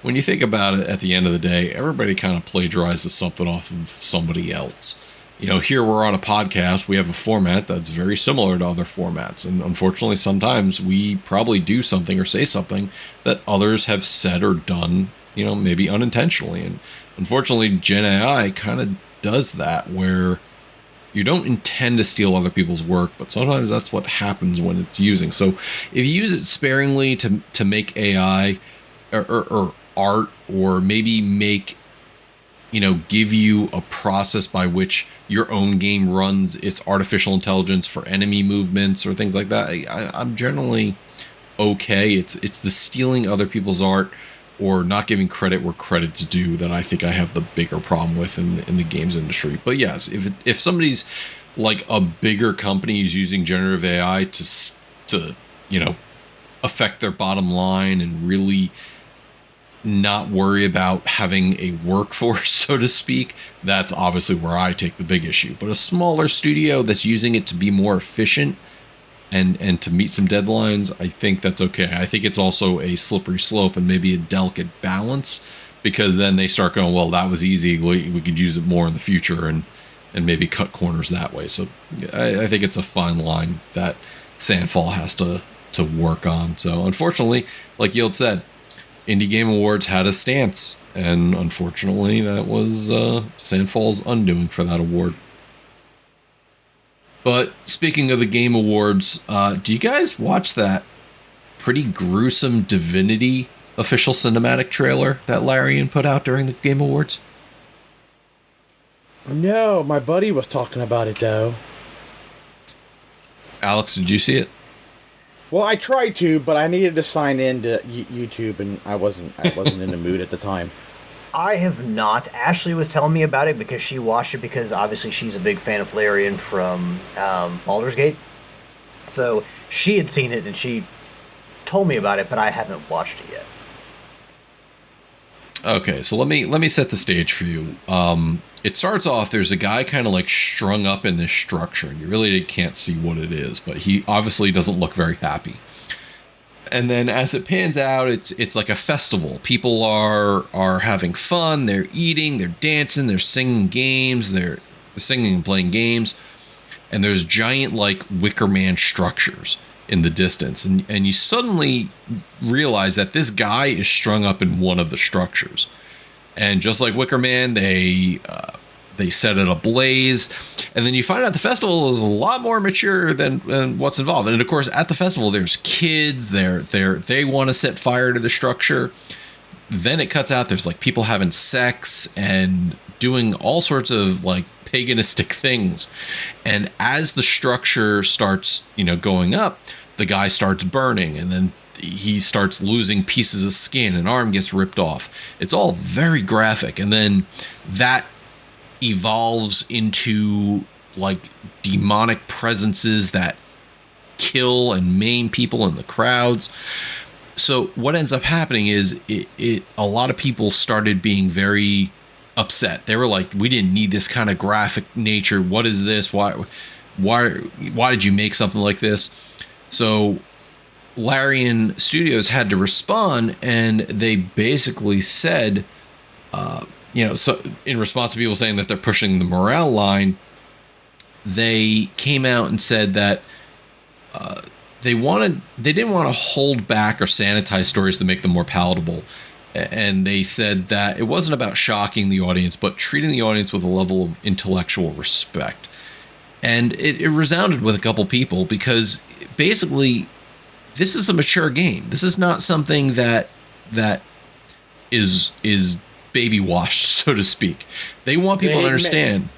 when you think about it, at the end of the day, everybody kind of plagiarizes something off of somebody else. You know, here we're on a podcast, we have a format that's very similar to other formats. And unfortunately, sometimes we probably do something or say something that others have said or done, you know, maybe unintentionally. And unfortunately, Gen AI kind of does that, where you don't intend to steal other people's work, but sometimes that's what happens when it's using. So if you use it sparingly to make AI or art, or maybe make, you know, give you a process by which your own game runs its artificial intelligence for enemy movements or things like that, I'm generally okay. It's the stealing other people's art or not giving credit where credit's due that I think I have the bigger problem with in the games industry. But yes, if somebody's like a bigger company is using generative AI to you know, affect their bottom line and really not worry about having a workforce, so to speak, that's obviously where I take the big issue. But a smaller studio that's using it to be more efficient and to meet some deadlines, I think that's okay. I think it's also a slippery slope and maybe a delicate balance, because then they start going, well, that was easy, we could use it more in the future, and maybe cut corners that way. So I think it's a fine line that Sandfall has to work on. So unfortunately, like Yield said, Indie Game Awards had a stance, and unfortunately that was Sandfall's undoing for that award. But speaking of the Game Awards, do you guys watch that pretty gruesome Divinity official cinematic trailer that Larian put out during the Game Awards? No, my buddy was talking about it though. Alex, did you see it? Well, I tried to, but I needed to sign in to YouTube, and I wasn't in the mood at the time. I have not. Ashley was telling me about it because she watched it, because obviously she's a big fan of Larian from Baldur's Gate. So she had seen it and she told me about it, but I haven't watched it yet. Okay, so let me set the stage for you. It starts off, there's a guy kind of like strung up in this structure, and you really can't see what it is, but he obviously doesn't look very happy. And then as it pans out, it's like a festival. People are having fun, they're eating, they're dancing, they're singing games, they're singing and playing games, and there's giant like Wicker Man structures in the distance, and you suddenly realize that this guy is strung up in one of the structures. And just like Wicker Man, they set it ablaze, and then you find out the festival is a lot more mature than what's involved. And of course, at the festival, there's kids. They want to set fire to the structure. Then it cuts out. There's like people having sex and doing all sorts of like paganistic things. And as the structure starts, going up, the guy starts burning, and then he starts losing pieces of skin. An arm gets ripped off. It's all very graphic. And then that evolves into like demonic presences that kill and maim people in the crowds. So what ends up happening is a lot of people started being very upset. They were like, we didn't need this kind of graphic nature. What is this? Why did you make something like this? So Larian Studios had to respond, and they basically said, so in response to people saying that they're pushing the morale line, they came out and said that they didn't want to hold back or sanitize stories to make them more palatable. And they said that it wasn't about shocking the audience, but treating the audience with a level of intellectual respect. And it resounded with a couple people, because basically this is a mature game. This is not something that is baby washed, so to speak. They want people to understand.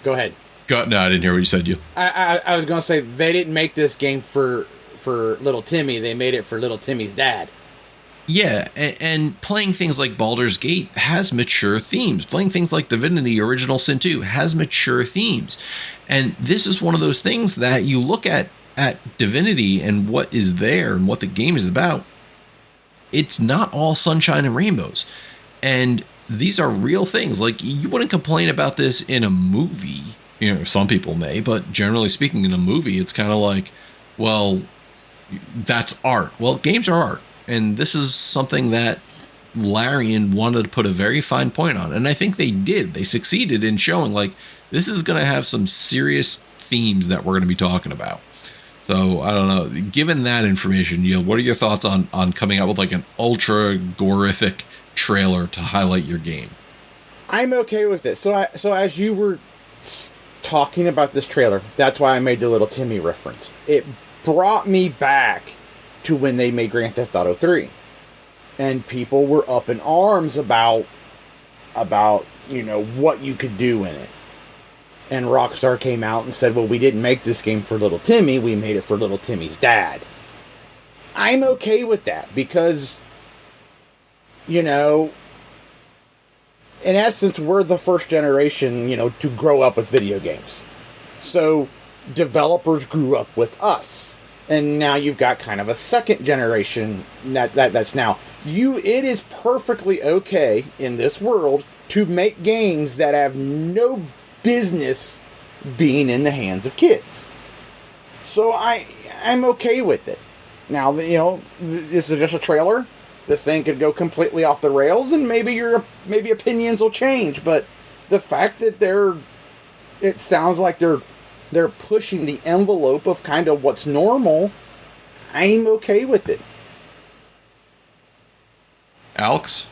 Go ahead. No, I didn't hear what you said. I was going to say they didn't make this game for little Timmy. They made it for little Timmy's dad. Yeah, and playing things like Baldur's Gate has mature themes. Playing things like Divinity Original Sin 2 has mature themes. And this is one of those things that you look at Divinity and what is there and what the game is about. It's not all sunshine and rainbows. And these are real things. Like, you wouldn't complain about this in a movie. You know, some people may, but generally speaking, in a movie, it's kind of like, well, that's art. Well, games are art. And this is something that Larian wanted to put a very fine point on. And I think they did. They succeeded in showing, like, this is going to have some serious themes that we're going to be talking about. So, I don't know. Given that information, Neil, what are your thoughts on coming out with, like, an ultra-gorific trailer to highlight your game? I'm okay with it. So as you were talking about this trailer, that's why I made the little Timmy reference. It brought me back to when they made Grand Theft Auto 3. And people were up in arms about, you know, what you could do in it. And Rockstar came out and said, well, we didn't make this game for little Timmy, we made it for little Timmy's dad. I'm okay with that because, you know, in essence, we're the first generation, you know, to grow up with video games. So developers grew up with us. And now you've got kind of a second generation that's now. It is perfectly okay in this world to make games that have no business being in the hands of kids. So I'm okay with it. Now, you know, this is just a trailer. This thing could go completely off the rails, and maybe opinions will change. But the fact that it sounds like they're pushing the envelope of kind of what's normal, I'm okay with it. Alex?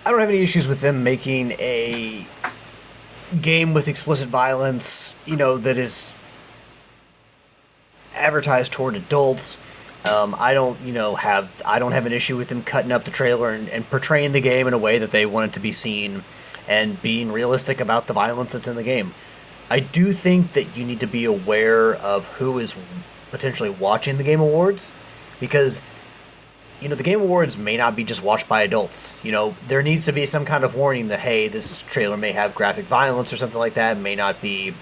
I don't have any issues with them making a game with explicit violence, you know, that is advertised toward adults. I don't have an issue with them cutting up the trailer and portraying the game in a way that they want it to be seen and being realistic about the violence that's in the game. I do think that you need to be aware of who is potentially watching the Game Awards, because, you know, the Game Awards may not be just watched by adults. You know, there needs to be some kind of warning that, hey, this trailer may have graphic violence or something like that. It may not be,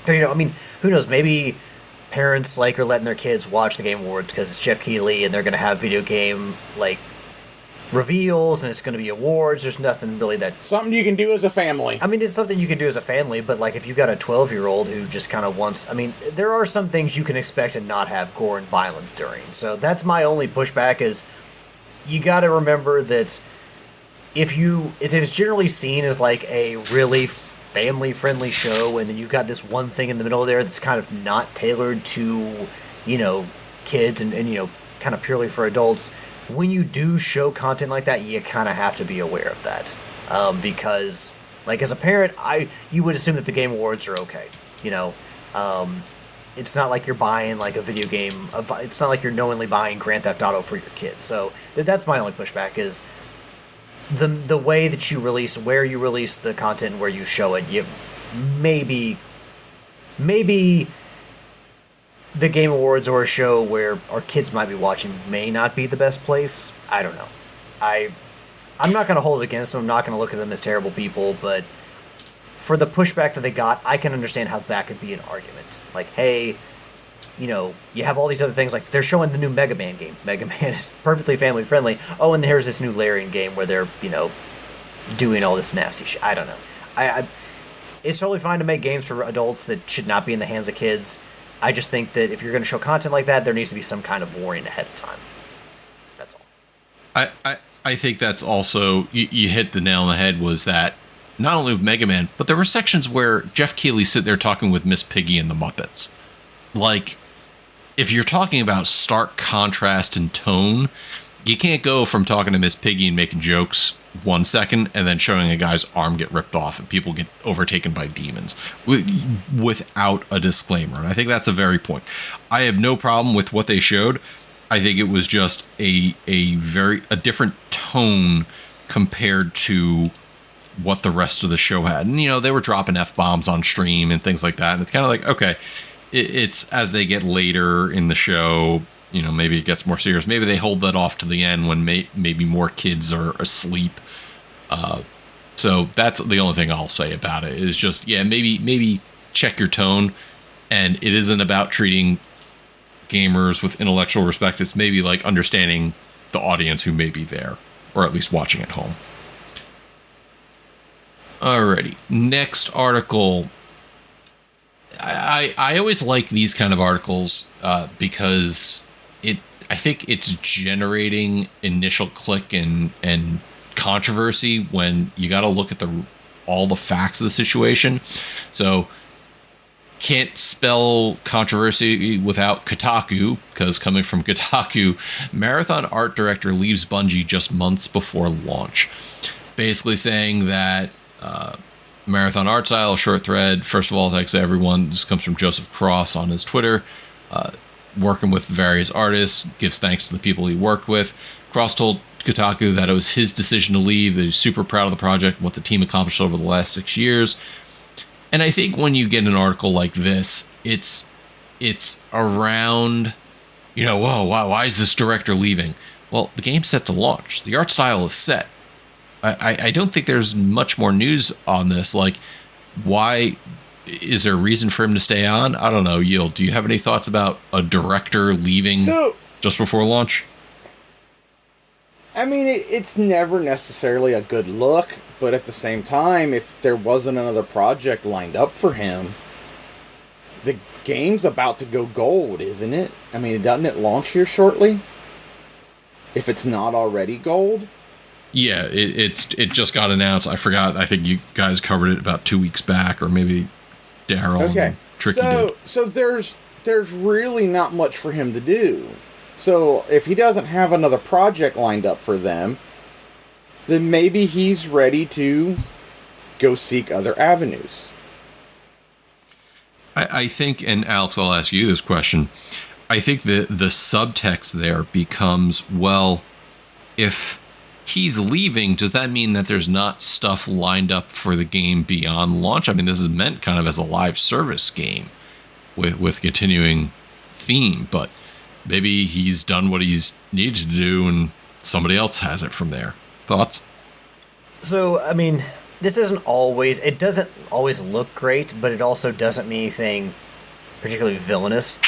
you know, I mean, who knows? Maybe parents, like, are letting their kids watch the Game Awards because it's Jeff Keighley and they're going to have video game, like, reveals and it's going to be awards. There's nothing really that... Something you can do as a family. I mean, it's something you can do as a family, but, like, if you've got a 12-year-old who just kind of wants... I mean, there are some things you can expect and not have gore and violence during. So that's my only pushback is you got to remember that if it's generally seen as, like, a really family-friendly show, and then you've got this one thing in the middle there that's kind of not tailored to, you know, kids and you know, kind of purely for adults... When you do show content like that, you kind of have to be aware of that, because, like, as a parent, you would assume that the Game Awards are okay. You know, it's not like you're buying, like, a video game. It's not like you're knowingly buying Grand Theft Auto for your kids. So that's my only pushback is the way that you release, where you release the content, and where you show it. You maybe the Game Awards or a show where our kids might be watching may not be the best place. I don't know. I'm not going to hold it against them. I'm not going to look at them as terrible people, but for the pushback that they got, I can understand how that could be an argument. Like, hey, you know, you have all these other things, like they're showing the new Mega Man game. Mega Man is perfectly family friendly. Oh, and here's this new Larian game where they're, you know, doing all this nasty shit. I don't know. It's totally fine to make games for adults that should not be in the hands of kids. I just think that if you're going to show content like that, there needs to be some kind of warning ahead of time. That's all. I think that's also, you hit the nail on the head, was that not only with Mega Man, but there were sections where Jeff Keighley sit there talking with Miss Piggy and the Muppets. Like, if you're talking about stark contrast in tone, you can't go from talking to Miss Piggy and making jokes 1 second and then showing a guy's arm get ripped off and people get overtaken by demons without a disclaimer. And I think that's a very point. I have no problem with what they showed. I think it was just a different tone compared to what the rest of the show had. And, they were dropping F-bombs on stream and things like that. And it's kind of like, okay, it's as they get later in the show, maybe it gets more serious. Maybe they hold that off to the end when maybe more kids are asleep. So that's the only thing I'll say about it is just, maybe check your tone. And it isn't about treating gamers with intellectual respect. It's maybe like understanding the audience who may be there, or at least watching at home. Alrighty, next article. I always like these kind of articles because I think it's generating initial click and controversy when you got to look at all the facts of the situation. So can't spell controversy without Kotaku, because coming from Kotaku, Marathon art director leaves Bungie just months before launch. Basically saying that Marathon art style, short thread, first of all, thanks to everyone. This comes from Joseph Cross on his Twitter. Working with various artists, gives thanks to the people he worked with. Cross told Kotaku that it was his decision to leave, that he's super proud of the project, what the team accomplished over the last 6 years. And I think when you get an article like this, it's around, whoa, wow, why is this director leaving? Well, the game's set to launch. The art style is set. I don't think there's much more news on this. Like, why is there a reason for him to stay on? I don't know. Yield, do you have any thoughts about a director leaving just before launch? I mean, it's never necessarily a good look, but at the same time, if there wasn't another project lined up for him, the game's about to go gold, isn't it? I mean, doesn't it launch here shortly? If it's not already gold? Yeah, it just got announced. I forgot. I think you guys covered it about 2 weeks back, or maybe Daryl. Okay, Tricky did. So there's really not much for him to do. So if he doesn't have another project lined up for them, then maybe he's ready to go seek other avenues. I think, and Alex, I'll ask you this question. I think the subtext there becomes, well, if he's leaving, does that mean that there's not stuff lined up for the game beyond launch? I mean, this is meant kind of as a live service game with continuing theme, but maybe he's done what he's needed to do and somebody else has it from there. Thoughts? So, I mean, it doesn't always look great, but it also doesn't mean anything particularly villainous.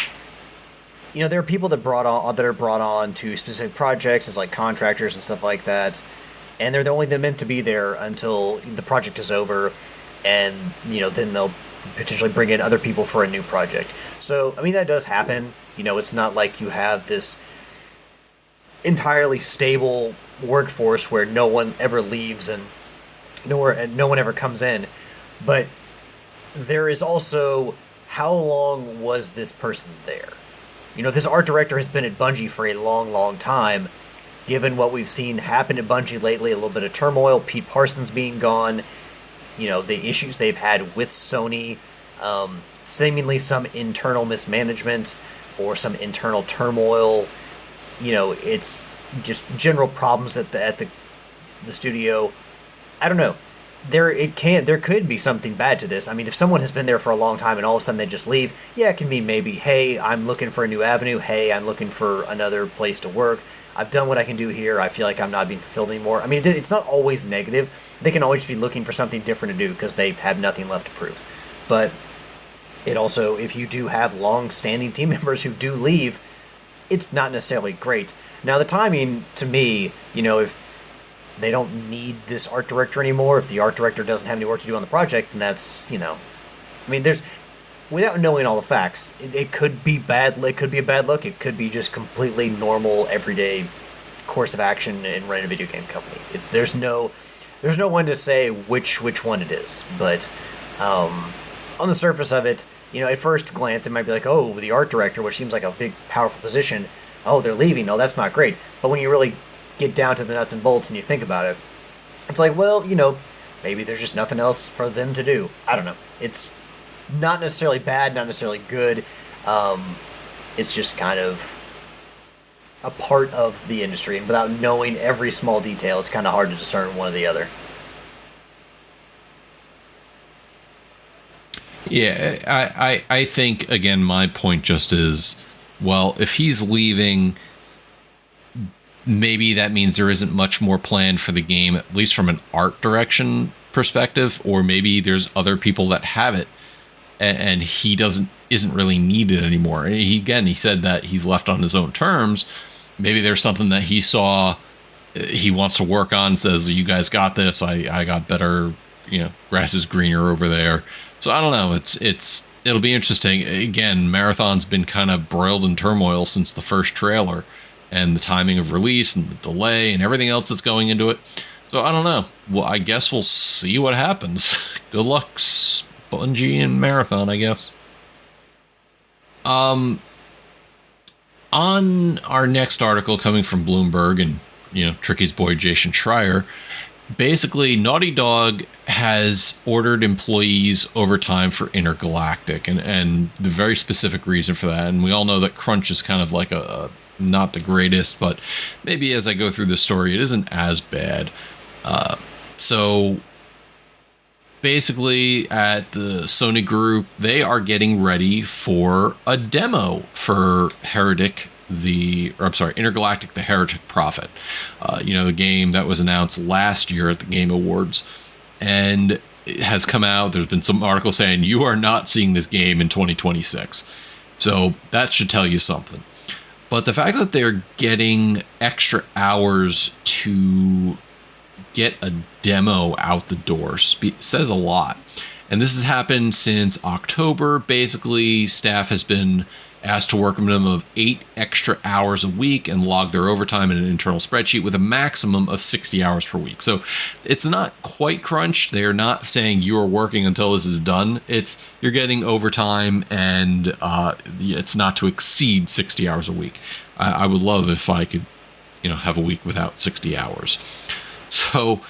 There are people that are brought on to specific projects as like contractors and stuff like that, and they're meant to be there until the project is over, and then they'll potentially bring in other people for a new project. So, I mean, that does happen. It's not like you have this entirely stable workforce where no one ever leaves and no one ever comes in. But there is also, how long was this person there? This art director has been at Bungie for a long, long time. Given what we've seen happen at Bungie lately, a little bit of turmoil, Pete Parsons being gone, the issues they've had with Sony, seemingly some internal mismanagement or some internal turmoil. It's just general problems at the studio. I don't know. There could be something bad to this. I mean, if someone has been there for a long time and all of a sudden they just leave, yeah, it can mean maybe, hey, I'm looking for a new avenue. Hey, I'm looking for another place to work. I've done what I can do here. I feel like I'm not being fulfilled anymore. I mean, it's not always negative. They can always be looking for something different to do because they have nothing left to prove. But it also, if you do have long-standing team members who do leave, it's not necessarily great. Now, the timing, to me, if they don't need this art director anymore, if the art director doesn't have any work to do on the project, then that's, I mean, without knowing all the facts, it could be bad. It could be a bad look. It could be just completely normal, everyday course of action in running a video game company. There's no one to say which one it is. But on the surface of it, at first glance, it might be like, oh, the art director, which seems like a big, powerful position. Oh, they're leaving. No, that's not great. But when you really get down to the nuts and bolts and you think about it, it's like, well, maybe there's just nothing else for them to do. I don't know. It's not necessarily bad, not necessarily good. It's just kind of a part of the industry, and without knowing every small detail, it's kind of hard to discern one or the other. Yeah, I think, again, my point just is, well, if he's leaving, maybe that means there isn't much more planned for the game, at least from an art direction perspective, or maybe there's other people that have it, and he isn't really needed anymore. And he said that he's left on his own terms. Maybe there's something that he saw he wants to work on, says, you guys got this, I got better, grass is greener over there. So I don't know. It'll be interesting. Again, Marathon's been kind of broiled in turmoil since the first trailer, and the timing of release and the delay and everything else that's going into it. So I don't know. Well, I guess we'll see what happens. Good luck, Bungie and Marathon, I guess. On our next article coming from Bloomberg and Tricky's boy Jason Schreier, basically Naughty Dog has ordered employees overtime for Intergalactic, and the very specific reason for that, and we all know that crunch is kind of like a not the greatest, but maybe as I go through the story it isn't as bad. So basically at the Sony group, they are getting ready for a demo for Intergalactic, the Heretic Prophet. The game that was announced last year at the Game Awards, and it has come out. There's been some articles saying you are not seeing this game in 2026. So that should tell you something. But the fact that they're getting extra hours to get a demo out the door says a lot. And this has happened since October. Basically, staff has been asked to work a minimum of 8 extra hours a week and log their overtime in an internal spreadsheet with a maximum of 60 hours per week. So it's not quite crunch. They're not saying you are working until this is done. It's you're getting overtime, and it's not to exceed 60 hours a week. I would love if I could, have a week without 60 hours. So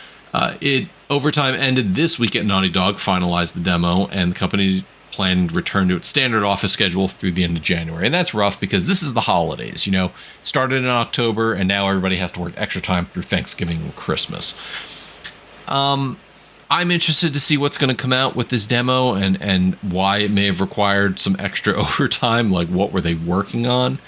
overtime ended this week at Naughty Dog, finalized the demo, and the company planning to return to its standard office schedule through the end of January. And that's rough because this is the holidays, started in October, and now everybody has to work extra time through Thanksgiving and Christmas. I'm interested to see what's going to come out with this demo and why it may have required some extra overtime, like what were they working on?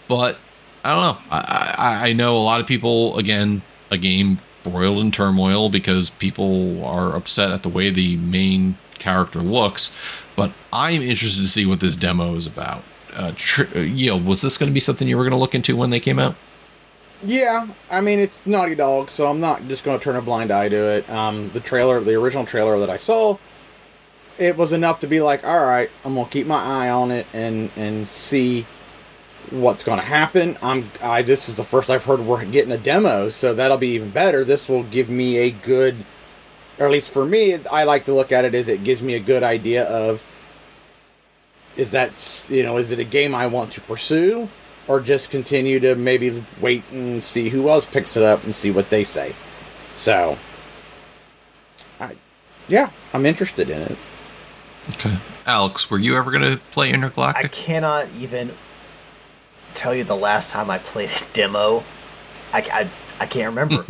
But I don't know. I know a lot of people, again, a game broiled in turmoil because people are upset at the way the main character looks, but I'm interested to see what this demo is about. Was this going to be something you were going to look into when they came out? Yeah, I mean, it's Naughty Dog, so I'm not just going to turn a blind eye to it. The original trailer that I saw, it was enough to be like, all right, I'm going to keep my eye on it and see what's going to happen. This is the first I've heard we're getting a demo, so that'll be even better. This will give me a good, or at least for me, I like to look at it as it gives me a good idea of, is it a game I want to pursue, or just continue to maybe wait and see who else picks it up and see what they say. So, I'm interested in it. Okay. Alex, were you ever going to play Intergalactic? I cannot even tell you the last time I played a demo. I can't remember.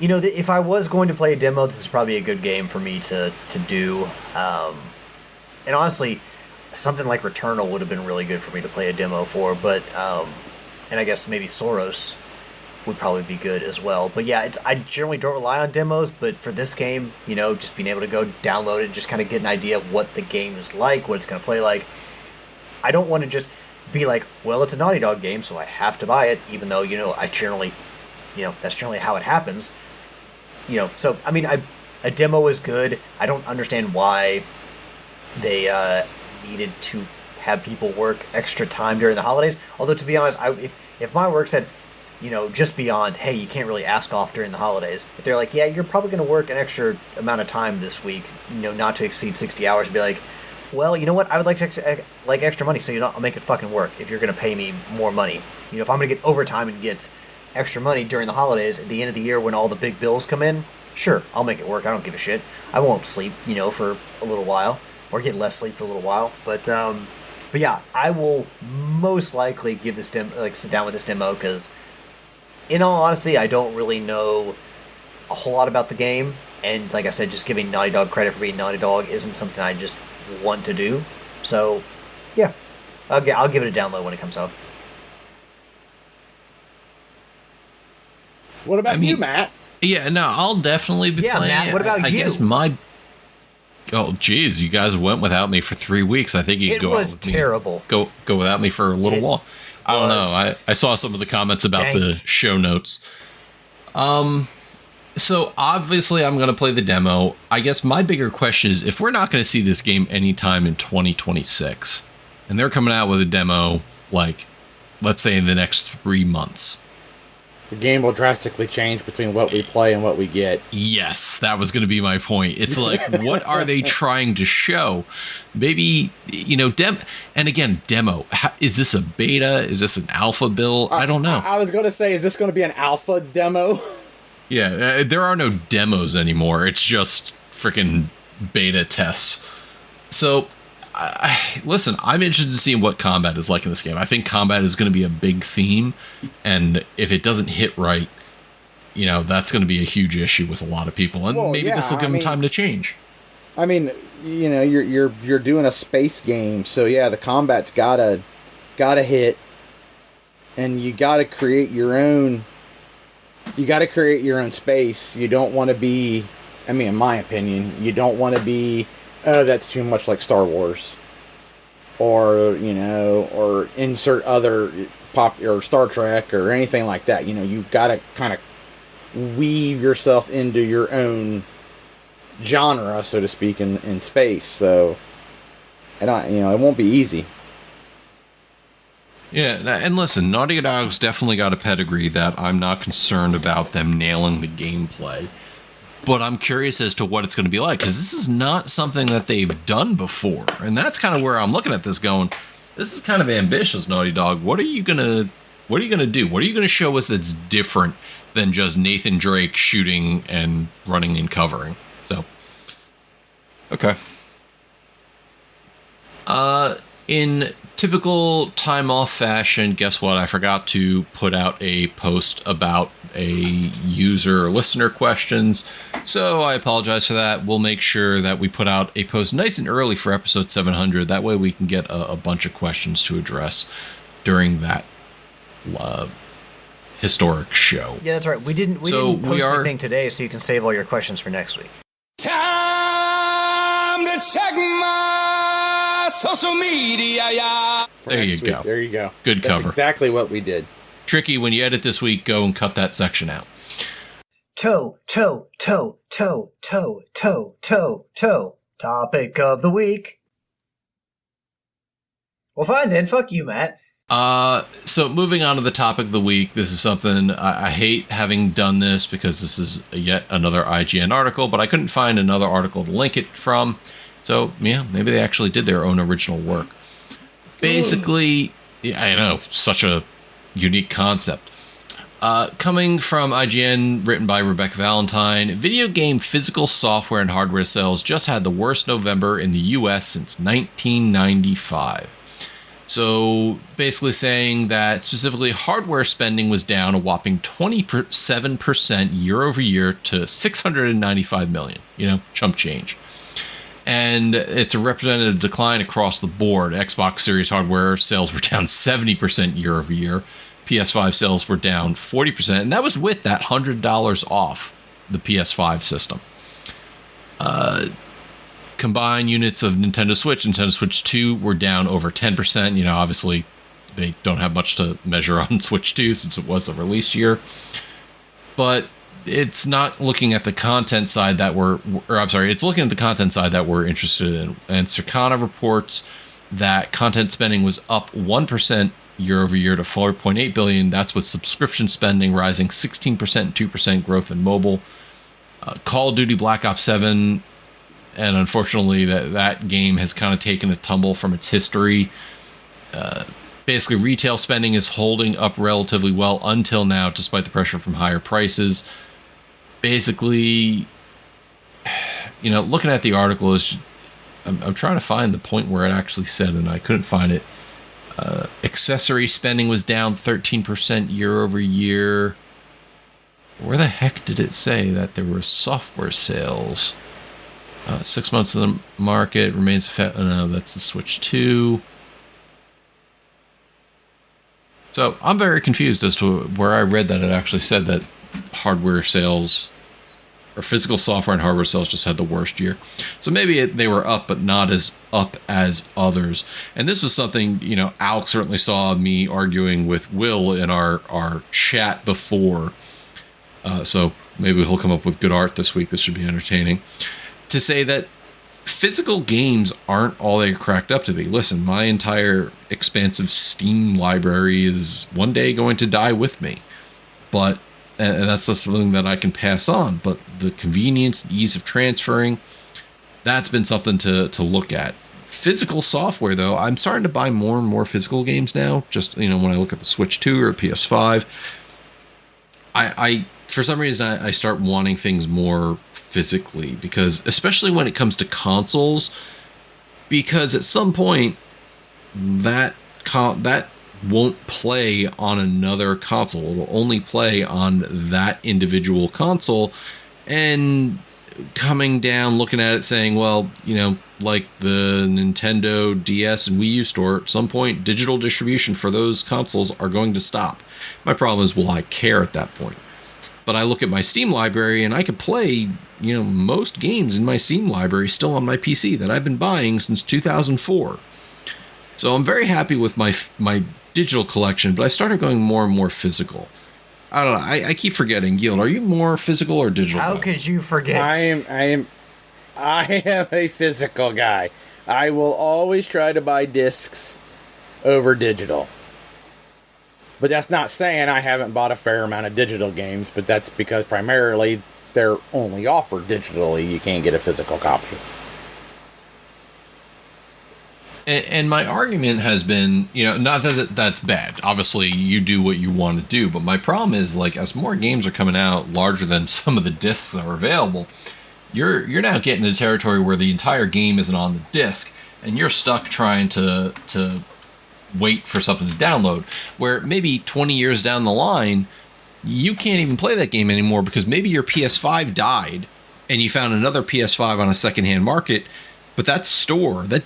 If I was going to play a demo, this is probably a good game for me to do. And honestly, something like Returnal would have been really good for me to play a demo for. But and I guess maybe Soros would probably be good as well. But yeah, I generally don't rely on demos. But for this game, just being able to go download it and just kind of get an idea of what the game is like, what it's going to play like. I don't want to just be like, well, it's a Naughty Dog game, so I have to buy it, even though, I generally, that's generally how it happens. So, I mean, a demo is good. I don't understand why they needed to have people work extra time during the holidays. Although, to be honest, if my work said, just beyond, hey, you can't really ask off during the holidays. If they're like, yeah, you're probably going to work an extra amount of time this week, not to exceed 60 hours, be like, well, you know what? I would like extra money, so I'll make it fucking work if you're going to pay me more money. If I'm going to get overtime and get extra money during the holidays at the end of the year when all the big bills come in, sure, I'll make it work. I don't give a shit. I won't sleep, for a little while, or get less sleep for a little while. But But yeah, I will most likely give this sit down with this demo because, in all honesty, I don't really know a whole lot about the game, and like I said, just giving Naughty Dog credit for being Naughty Dog isn't something I just want to do. So, yeah, I'll give it a download when it comes out. What about you, Matt? Yeah, no, I'll definitely be playing. Matt, what about I you? guess oh, geez, you guys went without me for 3 weeks. I think you could go. It was terrible. Go without me for a little while. I don't know. I saw some of the comments about the show notes. So obviously I'm going to play the demo. I guess my bigger question is if we're not going to see this game anytime in 2026, and they're coming out with a demo, like, let's say in the next 3 months. The game will drastically change between what we play and what we get. Yes, that was going to be my point. It's like, what are they trying to show? Maybe, and again, demo. Is this a beta? Is this an alpha build? I don't know. I was going to say, is this going to be an alpha demo? Yeah, there are no demos anymore. It's just freaking beta tests. So, listen, I'm interested in seeing what combat is like in this game. I think combat is going to be a big theme, and if it doesn't hit right, that's going to be a huge issue with a lot of people, and maybe this will give them time to change. I mean, you're doing a space game, so yeah, the combat's gotta hit, and you gotta create your own. You got to create your own space. You don't want to be, in my opinion, you don't want to be, oh, that's too much like Star Wars. Or, or insert other pop or Star Trek or anything like that. You've got to kind of weave yourself into your own genre, so to speak, in space. So, it won't be easy. Yeah, and listen, Naughty Dog's definitely got a pedigree that I'm not concerned about them nailing the gameplay. But I'm curious as to what it's going to be like, because this is not something that they've done before. And that's kind of where I'm looking at this going, this is kind of ambitious, Naughty Dog. What are you going to do? What are you going to show us that's different than just Nathan Drake shooting and running and covering? So, okay. In typical time off fashion, guess what? I forgot to put out a post about a user listener questions. So I apologize for that. We'll make sure that we put out a post nice and early for episode 700. That way we can get a bunch of questions to address during that historic show. Yeah, that's right. We didn't post anything today, so you can save all your questions for next week. Time to check my social media, yeah. There you go. There you go. Good cover. That's exactly what we did. Tricky, when you edit this week, go and cut that section out. Toe. Topic of the week. Well, fine then. Fuck you, Matt. So moving on to the topic of the week, this is something I hate having done this because this is yet another IGN article, but I couldn't find another article to link it from. So, yeah, maybe they actually did their own original work. Basically, yeah, I know, such a unique concept. Coming from IGN, written by Rebecca Valentine, video game physical software and hardware sales just had the worst November in the US since 1995. So basically saying that specifically hardware spending was down a whopping 27% year over year to $695 million, chump change. And it's a representative decline across the board. Xbox Series hardware sales were down 70% year over year. PS5 sales were down 40%, and that was with that $100 off the PS5 system. Combined units of Nintendo Switch 2 were down over 10%. It's don't have much to measure on Switch 2 since it was the release year. But it's not looking at the content side that it's looking at the content side that we're interested in. And Circana reports that content spending was up 1% year over year to $4.8 billion. That's with subscription spending rising 16% and 2% growth in mobile. Call of Duty Black Ops 7, and unfortunately that game has kind of taken a tumble from its history. Basically, retail spending is holding up relatively well until now, despite the pressure from higher prices. Basically, looking at the article, I'm trying to find the point where it actually said, and I couldn't find it. Accessory spending was down 13% year over year. Where the heck did it say that there were software sales? 6 months of the market remains no, that's the Switch 2. So I'm very confused as to where I read that it actually said that hardware sales or physical software and hardware sales just had the worst year. So maybe they were up, but not as up as others. And this was something, Alex certainly saw me arguing with Will in our chat before. So maybe he'll come up with good art this week. This should be entertaining. To say that physical games aren't all they're cracked up to be. Listen, my entire expansive Steam library is one day going to die with me. But and that's something that I can pass on. But the convenience, ease of transferring, that's been something to look at. Physical software, though, I'm starting to buy more and more physical games now. Just, when I look at the Switch 2 or PS5, I for some reason, I start wanting things more physically, because especially when it comes to consoles, because at some point that won't play on another console. It'll only play on that individual console, and coming down, looking at it saying, well, like the Nintendo DS and Wii U store, at some point, digital distribution for those consoles are going to stop. My problem is, will I care at that point? But I look at my Steam library and I could play, most games in my Steam library still on my PC that I've been buying since 2004. So I'm very happy with my digital collection, but I started going more and more physical. I don't know. I keep forgetting. Yield, are you more physical or digital? How could you forget? I am a physical guy. I will always try to buy discs over digital. But that's not saying I haven't bought a fair amount of digital games, but that's because primarily they're only offered digitally. You can't get a physical copy. And my argument has been, not that that's bad. Obviously, you do what you want to do. But my problem is, as more games are coming out larger than some of the discs that are available, you're now getting into territory where the entire game isn't on the disc, and you're stuck trying to wait for something to download. Where maybe 20 years down the line, you can't even play that game anymore because maybe your PS5 died, and you found another PS5 on a secondhand market. But that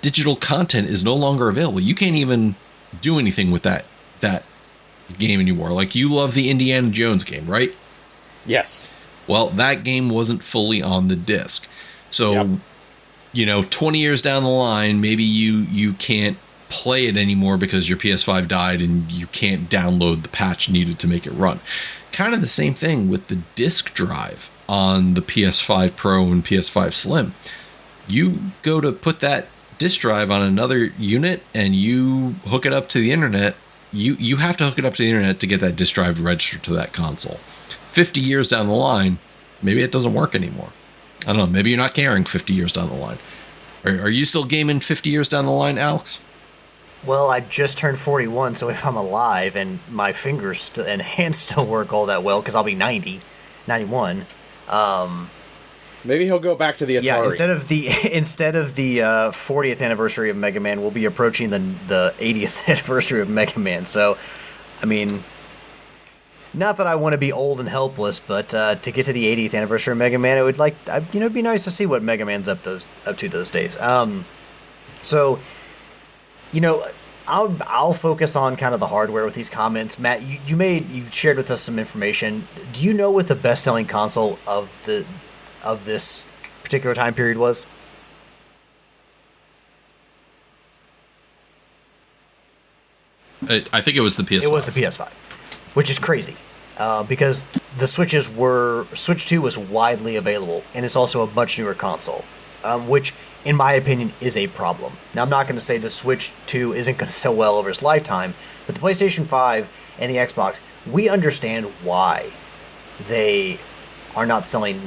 digital content is no longer available. You can't even do anything with that game anymore. Like, you love the Indiana Jones game, right? Yes. Well, that game wasn't fully on the disc. So, 20 years down the line, maybe you can't play it anymore because your PS5 died and you can't download the patch needed to make it run. Kind of the same thing with the disk drive on the PS5 Pro and PS5 Slim. You go to put that disk drive on another unit and you hook it up to the internet. You have to hook it up to the internet to get that disk drive registered to that console. 50 years down the line, maybe it doesn't work anymore. I don't know. Maybe you're not caring 50 years down the line. Are you still gaming 50 years down the line, Alex? Well, I just turned 41, so if I'm alive and my fingers and hands still work all that well, because I'll be 91, maybe he'll go back to the Atari. Yeah, instead of the 40th anniversary of Mega Man, we'll be approaching the 80th anniversary of Mega Man. So, I mean, not that I want to be old and helpless, but to get to the 80th anniversary of Mega Man, it'd be nice to see what Mega Man's up to those days. So, I'll focus on kind of the hardware with these comments. Matt, you shared with us some information. Do you know what the best-selling console of this particular time period was? I think it was the PS5. It was the PS5, which is crazy because the Switch 2 was widely available, and it's also a much newer console, which, in my opinion, is a problem. Now, I'm not going to say the Switch 2 isn't going to sell well over its lifetime, but the PlayStation 5 and the Xbox, we understand why they are not selling,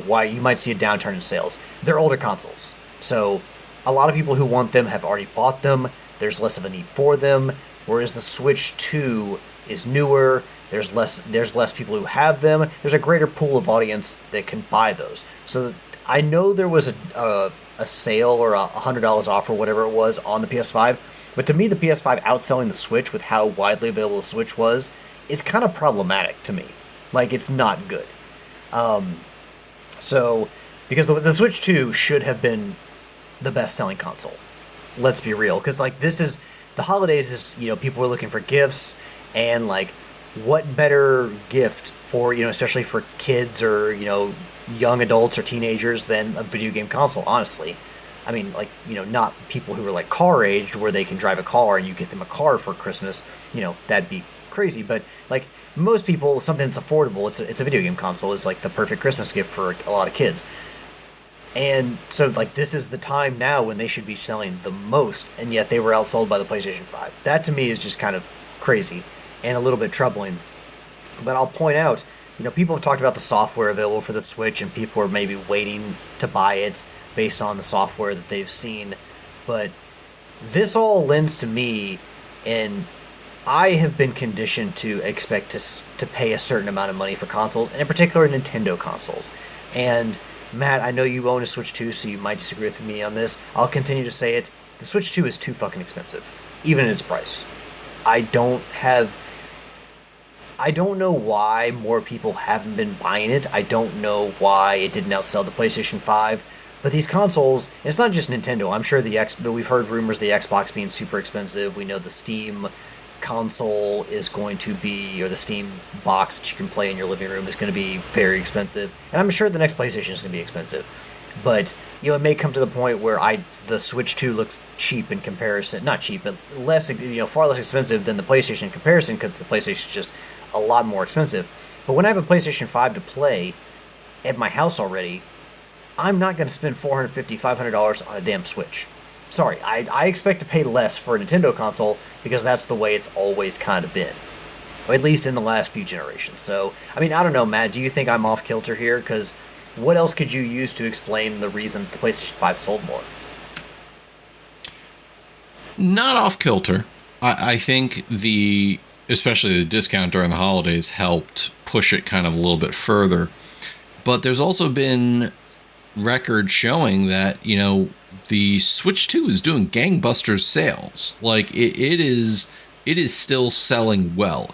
why you might see a downturn in sales. They're older consoles. So a lot of people who want them have already bought them. There's less of a need for them. Whereas the Switch 2 is newer. There's less people who have them. There's a greater pool of audience that can buy those. So I know there was a sale or $100 off or whatever it was on the PS5, but to me, the PS5 outselling the Switch with how widely available the Switch was is kind of problematic to me. Like, it's not good. So, because the Switch 2 should have been the best-selling console. Let's be real, because like this is the holidays is people are looking for gifts, and like what better gift for especially for kids or young adults or teenagers than a video game console, honestly. I mean, like, not people who are like car aged where they can drive a car and you get them a car for Christmas, that'd be crazy. But like most people, something that's affordable, it's a video game console is like the perfect Christmas gift for a lot of kids. And so like this is the time now when they should be selling the most, and yet they were outsold by the PlayStation 5. That to me is just kind of crazy and a little bit troubling. But I'll point out, people have talked about the software available for the Switch, and people are maybe waiting to buy it based on the software that they've seen. But this all lends to me, and I have been conditioned to expect to pay a certain amount of money for consoles, and in particular Nintendo consoles. And Matt, I know you own a Switch 2, so you might disagree with me on this. I'll continue to say it. The Switch 2 is too fucking expensive, even in its price. I don't know why more people haven't been buying it. I don't know why it didn't outsell the PlayStation 5. But these consoles, and it's not just Nintendo. I'm sure we've heard rumors of the Xbox being super expensive. We know the Steam console is going to be, or the Steam box that you can play in your living room is going to be very expensive. And I'm sure the next PlayStation is going to be expensive. But, it may come to the point where the Switch 2 looks cheap in comparison. Not cheap, but less, far less expensive than the PlayStation in comparison, because the PlayStation is just a lot more expensive. But when I have a PlayStation 5 to play at my house already, I'm not going to spend $450, $500 on a damn Switch. Sorry, I expect to pay less for a Nintendo console because that's the way it's always kind of been. Or at least in the last few generations. So, I mean, I don't know, Matt, do you think I'm off kilter here? Because what else could you use to explain the reason the PlayStation 5 sold more? Not off kilter. I think especially the discount during the holidays helped push it kind of a little bit further. But there's also been records showing that, the Switch 2 is doing gangbusters sales. Like it is still selling well.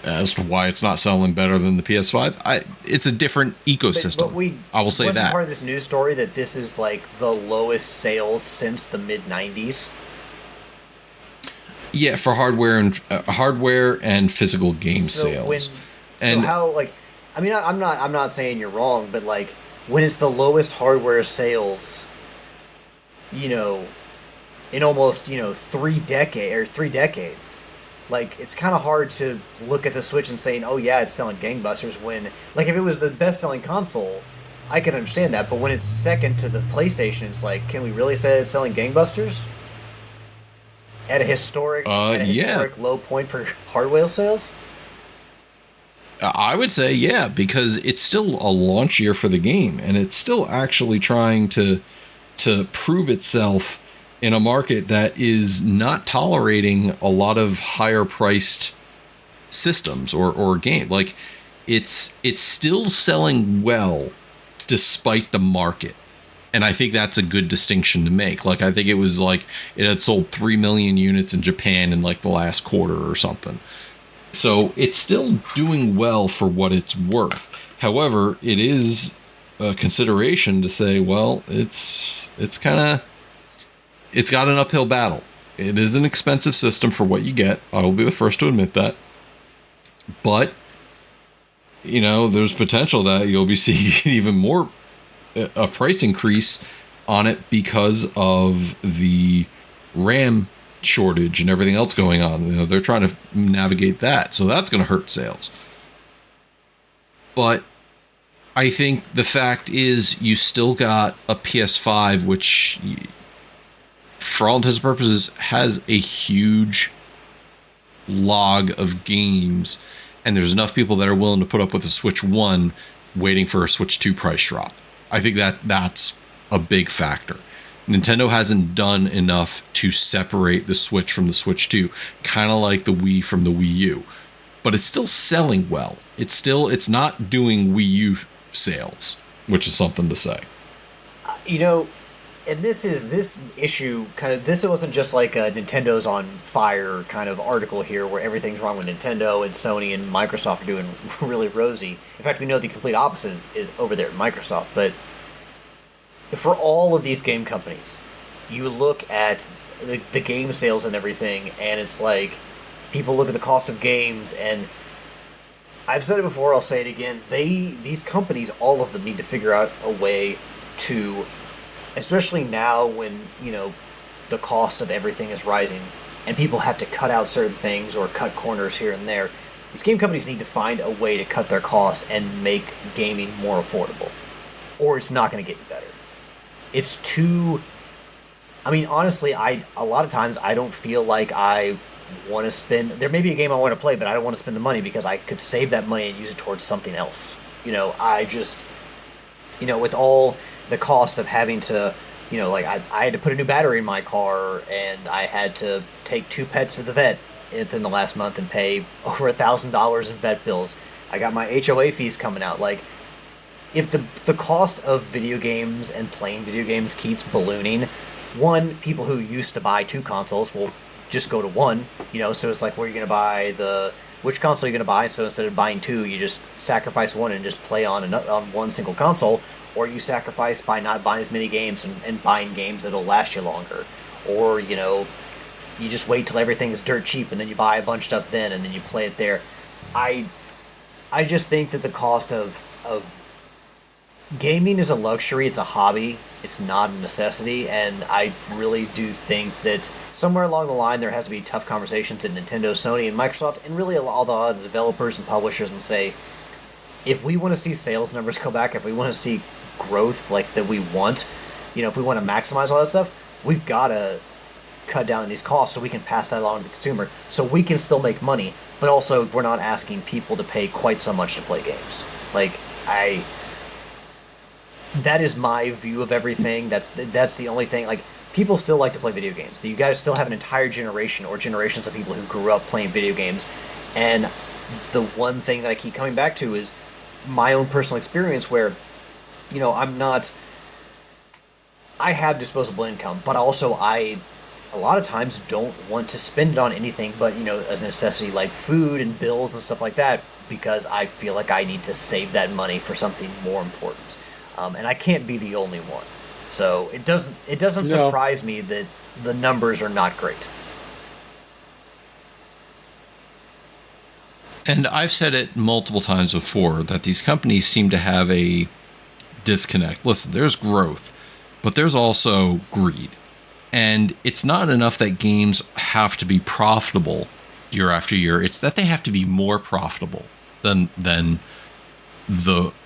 As to why it's not selling better than the PS5, it's a different ecosystem. But I will say wasn't that part of this news story that this is like the lowest sales since the mid '90s. Yeah, for hardware and physical game sales. I'm not saying you're wrong, but like when it's the lowest hardware sales, in almost 3 decades, like it's kind of hard to look at the Switch and saying, oh yeah, it's selling gangbusters, when like if it was the best selling console, I can understand that. But when it's second to the PlayStation, it's like, can we really say it's selling gangbusters at a historic low point for hardware sales? I would say yeah, because it's still a launch year for the game, and it's still actually trying to prove itself in a market that is not tolerating a lot of higher priced systems or games. Like it's still selling well despite the market. And I think that's a good distinction to make. Like, I think it was like it had sold 3 million units in Japan in like the last quarter or something. So it's still doing well for what it's worth. However, it is a consideration to say, well, it's got an uphill battle. It is an expensive system for what you get. I will be the first to admit that. But, there's potential that you'll be seeing even more a price increase on it because of the RAM shortage and everything else going on. They're trying to navigate that, so that's going to hurt sales. But I think the fact is you still got a PS5, which for all intents and purposes has a huge log of games, and there's enough people that are willing to put up with a Switch 1 waiting for a Switch 2 price drop. I think that's a big factor. Nintendo hasn't done enough to separate the Switch from the Switch 2, kind of like the Wii from the Wii U. But it's still selling well. It's not doing Wii U sales. which is something to say. You know, and this issue this wasn't just like a Nintendo's on fire kind of article here where everything's wrong with Nintendo and Sony and Microsoft are doing really rosy. In fact, we know the complete opposite is over there at Microsoft. But for all of these game companies, you look at the game sales and everything, and it's like people look at the cost of games, and I've said it before, I'll say it again. These companies, all of them, need to figure out a way to, especially now when, you know, the cost of everything is rising and people have to cut out certain things or cut corners here and there. These game companies need to find a way to cut their cost and make gaming more affordable, or it's not going to get better. It's too... I mean, honestly, a lot of times I don't feel like I want to spend... There may be a game I want to play, but I don't want to spend the money because I could save that money and use it towards something else. You know, I just... You know, with all the cost of having to... You know, like, I had to put a new battery in my car, and I had to take 2 pets to the vet within the last month and pay over $1,000 in vet bills. I got my HOA fees coming out. Like, if the cost of video games and playing video games keeps ballooning, one, people who used to buy 2 consoles will just go to 1, you know, so it's like, where are you going to buy which console are you going to buy? So instead of buying 2, you just sacrifice 1 and just play on one single console, or you sacrifice by not buying as many games and buying games that'll last you longer. Or, you know, you just wait till everything's dirt cheap and then you buy a bunch of stuff then and then you play it there. I just think that the cost of gaming is a luxury, it's a hobby, it's not a necessity, and I really do think that somewhere along the line there has to be tough conversations at Nintendo, Sony, and Microsoft, and really all the developers and publishers, and say, if we want to see sales numbers go back, if we want to see growth like that we want, you know, if we want to maximize all that stuff, we've got to cut down on these costs so we can pass that along to the consumer, so we can still make money, but also we're not asking people to pay quite so much to play games. Like, that is my view of everything. That's the only thing. Like, people still like to play video games. You guys still have an entire generation or generations of people who grew up playing video games. And the one thing that I keep coming back to is my own personal experience where, you know, I have disposable income, but also a lot of times don't want to spend it on anything but, you know, a necessity like food and bills and stuff like that, because I feel like I need to save that money for something more important. And I can't be the only one. So it doesn't surprise me that the numbers are not great. And I've said it multiple times before that these companies seem to have a disconnect. Listen, there's growth, but there's also greed. And it's not enough that games have to be profitable year after year. It's that they have to be more profitable than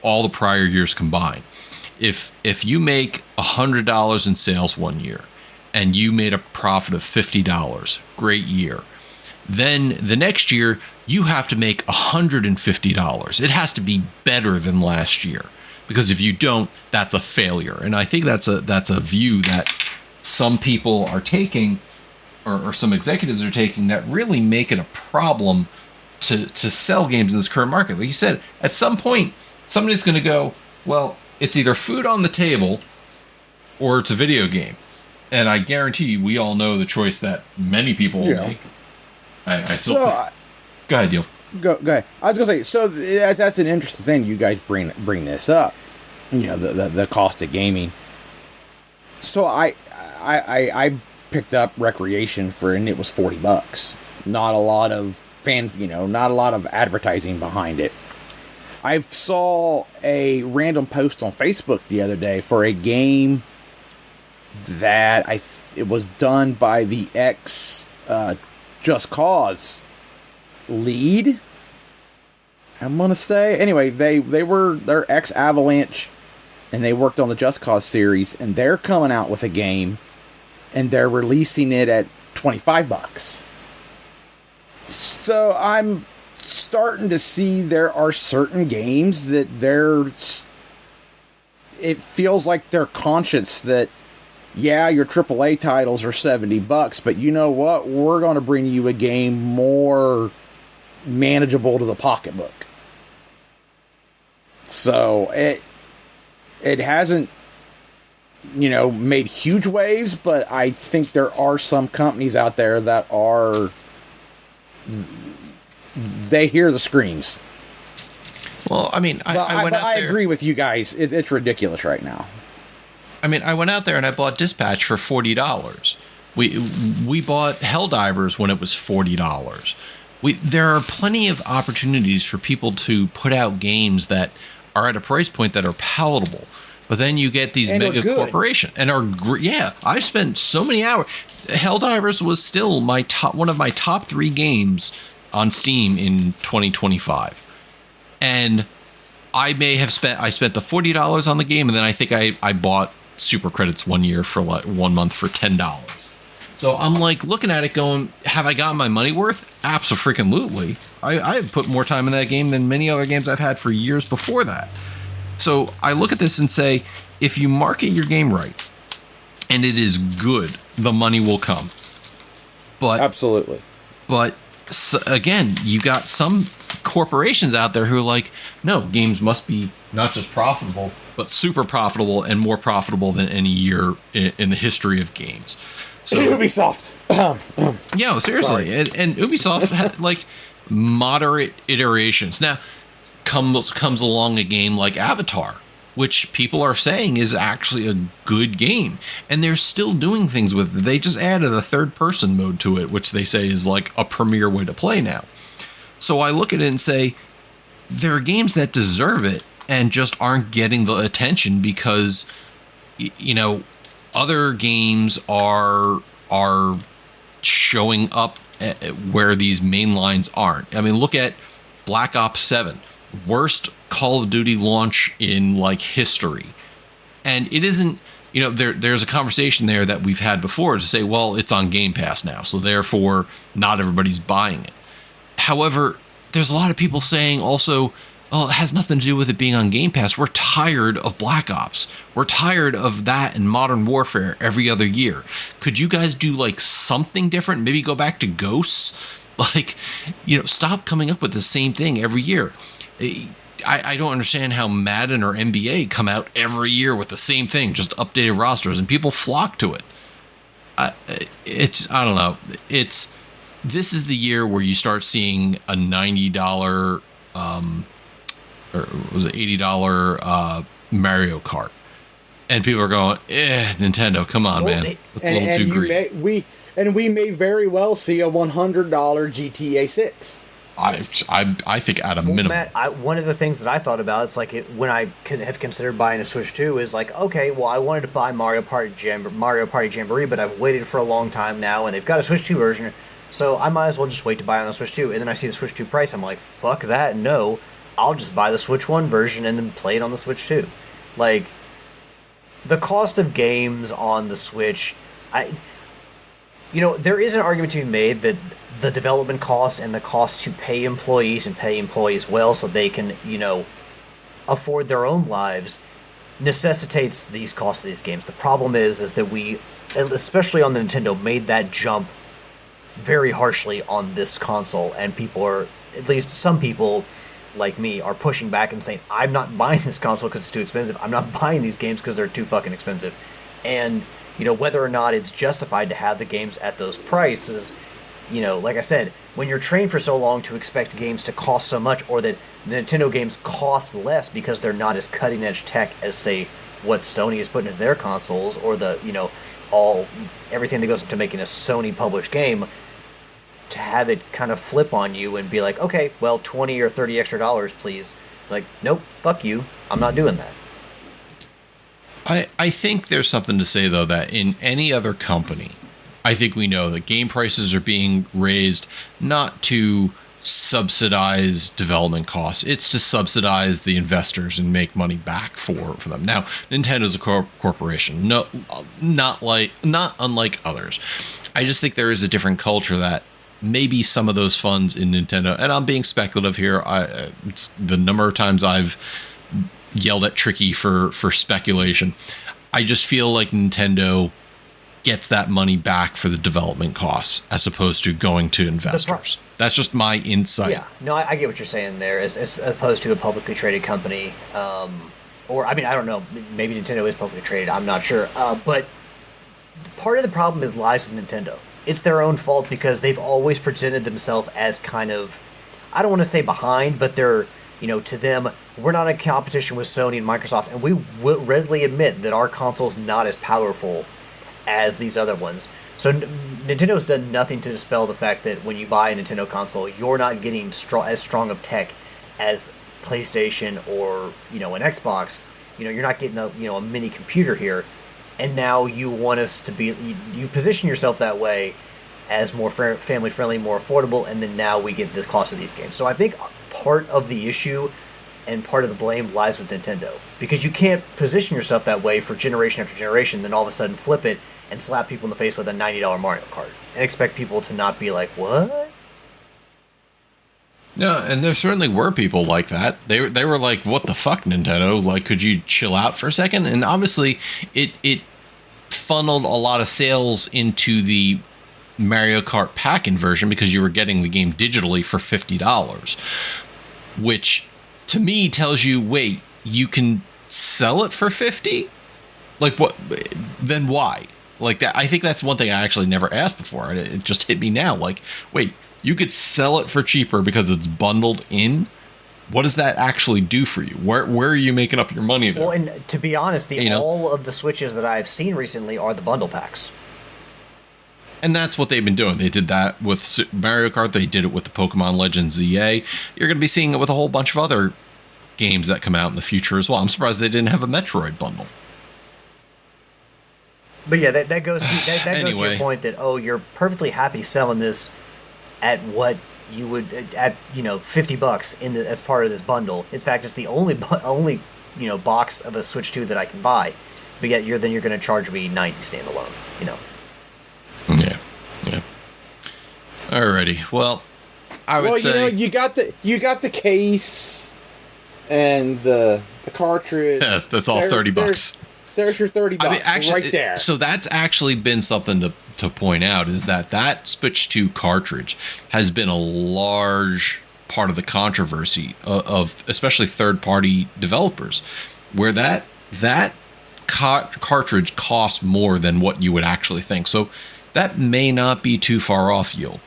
all the prior years combined. If you make $100 in sales one year and you made a profit of $50, great year. Then the next year you have to make $150. It has to be better than last year, because if you don't, that's a failure. And I think that's a view that some people are taking, or some executives are taking, that really make it a problem to sell games in this current market. Like you said, at some point somebody's going to go, well, it's either food on the table or it's a video game. And I guarantee you, we all know the choice that many people will make. I still go ahead, Neil. Go ahead. I was going to say, so that's an interesting thing you guys bring this up. You know, the cost of gaming. So I picked up Recreation and it was $40. Not a lot of not a lot of advertising behind it. I saw a random post on Facebook the other day for a game that it was done by the ex Just Cause lead, I'm gonna say. Anyway, they're ex Avalanche, and they worked on the Just Cause series, and they're coming out with a game, and they're releasing it at $25. So I'm starting to see there are certain games that it feels like they're conscious that, yeah, your AAA titles are $70, but you know what? We're going to bring you a game more manageable to the pocketbook. So It hasn't, made huge waves, but I think there are some companies out there that they hear the screams. Well, I mean, I agree with you guys. It's ridiculous right now. I mean, I went out there and I bought Dispatch for $40. We bought Helldivers when it was $40. There are plenty of opportunities for people to put out games that are at a price point that are palatable. But then you get these mega corporations and I've spent so many hours. Helldivers was still one of my top 3 games on Steam in 2025. And I spent the $40 on the game, and then I think I bought super credits 1 year for 1 month for $10. So I'm like looking at it going, have I gotten my money worth? Abso-freaking-lutely. I have put more time in that game than many other games I've had for years before that. So I look at this and say, if you market your game right, and it is good, the money will come. But absolutely. But again, you got some corporations out there who are like, no, games must be not just profitable, but super profitable and more profitable than any year in the history of games. So Ubisoft. Yeah, seriously. And Ubisoft had like moderate iterations. Now comes along a game like Avatar, which people are saying is actually a good game, and they're still doing things with it. They just added a third person mode to it, which they say is like a premier way to play now. So I look at it and say, there are games that deserve it and just aren't getting the attention because, other games are showing up where these main lines aren't. I mean, look at Black Ops 7, worst Call of Duty launch in like history. And it isn't, there's a conversation there that we've had before to say, well, it's on Game Pass now, so therefore not everybody's buying it. However, there's a lot of people saying also, oh, it has nothing to do with it being on Game Pass. We're tired of Black Ops. We're tired of that and Modern Warfare every other year. Could you guys do like something different? Maybe go back to Ghosts? Like, stop coming up with the same thing every year. I don't understand how Madden or NBA come out every year with the same thing, just updated rosters, and people flock to it. I don't know. This is the year where you start seeing a $90 or was it $80 Mario Kart, and people are going, Nintendo, come on, man, it's a little too greedy. We may very well see a $100 GTA 6. I think at a minimum. Matt, one of the things that I thought about, it's like when I have considered buying a Switch 2 is like, okay, well, I wanted to buy Mario Party Jamboree, but I've waited for a long time now, and they've got a Switch 2 version, so I might as well just wait to buy on the Switch 2. And then I see the Switch 2 price, I'm like, fuck that, no, I'll just buy the Switch 1 version and then play it on the Switch 2. Like, the cost of games on the Switch, there is an argument to be made that the development cost and the cost to pay employees and pay employees well so they can, afford their own lives necessitates these costs of these games. The problem is that we, especially on the Nintendo, made that jump very harshly on this console, and people are, at least some people like me, are pushing back and saying, I'm not buying this console because it's too expensive. I'm not buying these games because they're too fucking expensive. And, whether or not it's justified to have the games at those prices, like I said, when you're trained for so long to expect games to cost so much, or that the Nintendo games cost less because they're not as cutting edge tech as, say, what Sony is putting into their consoles, or the, everything that goes into making a Sony published game, to have it kind of flip on you and be like, okay, well, $20 or $30 extra dollars, please. Like, nope, fuck you, I'm not doing that. I think there's something to say, though, that in any other company, I think we know that game prices are being raised not to subsidize development costs. It's to subsidize the investors and make money back for them. Now, Nintendo's a corporation, not unlike others. I just think there is a different culture that maybe some of those funds in Nintendo, and I'm being speculative here. It's the number of times I've yelled at Tricky for speculation. I just feel like Nintendo gets that money back for the development costs as opposed to going to investors. That's just my insight. Yeah, no, I get what you're saying there. As opposed to a publicly traded company, or I mean, I don't know. Maybe Nintendo is publicly traded. I'm not sure. But part of the problem lies with Nintendo. It's their own fault because they've always presented themselves as kind of, I don't want to say behind, but they're, to them, we're not in competition with Sony and Microsoft, and we will readily admit that our console's not as powerful as these other ones. So Nintendo's done nothing to dispel the fact that when you buy a Nintendo console, you're not getting as strong of tech as PlayStation or an Xbox. You're not getting a mini computer here, and now you want us to be. You position yourself that way as more family friendly, more affordable, and then now we get the cost of these games. So I think part of the issue and part of the blame lies with Nintendo, because you can't position yourself that way for generation after generation, then all of a sudden flip it and slap people in the face with a $90 Mario Kart and expect people to not be like, what? No, and there certainly were people like that. They were like, what the fuck, Nintendo? Like, could you chill out for a second? And obviously, it funneled a lot of sales into the Mario Kart pack-in version because you were getting the game digitally for $50, which to me tells you, wait, you can sell it for $50? Like, what? Then why? Like that, I think that's one thing I actually never asked before, and it just hit me now. Like, wait, you could sell it for cheaper because it's bundled in? What does that actually do for you? Where are you making up your money there? Well, and to be honest, all of the Switches that I've seen recently are the bundle packs. And that's what they've been doing. They did that with Mario Kart. They did it with the Pokemon Legends ZA. You're going to be seeing it with a whole bunch of other games that come out in the future as well. I'm surprised they didn't have a Metroid bundle. But yeah, that goes to goes to your point that, you're perfectly happy selling this at what you would at $50 as part of this bundle. In fact, it's the only box of a Switch 2 that I can buy. But yet you're going to charge me $90 standalone. Yeah. Alrighty. Well, I would say you got the case and the cartridge. Yeah, that's all $30. There's your $30 right there. So that's actually been something to point out, is that Switch 2 cartridge has been a large part of the controversy of especially third-party developers, where that cartridge costs more than what you would actually think. So that may not be too far off, Yield.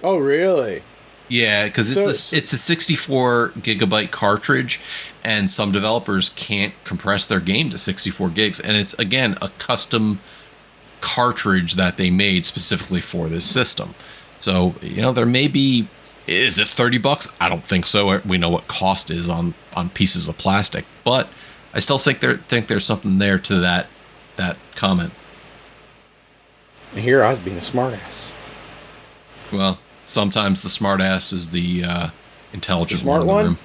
Oh, really? Yeah, because it's a 64 gigabyte cartridge, and some developers can't compress their game to 64 gigs. And it's, again, a custom cartridge that they made specifically for this system. So, there may be... Is it $30? I don't think so. We know what cost is on pieces of plastic. But I still think there's something there to that comment. And here I was being a smartass. Well, sometimes the smartass is the intelligent smart one.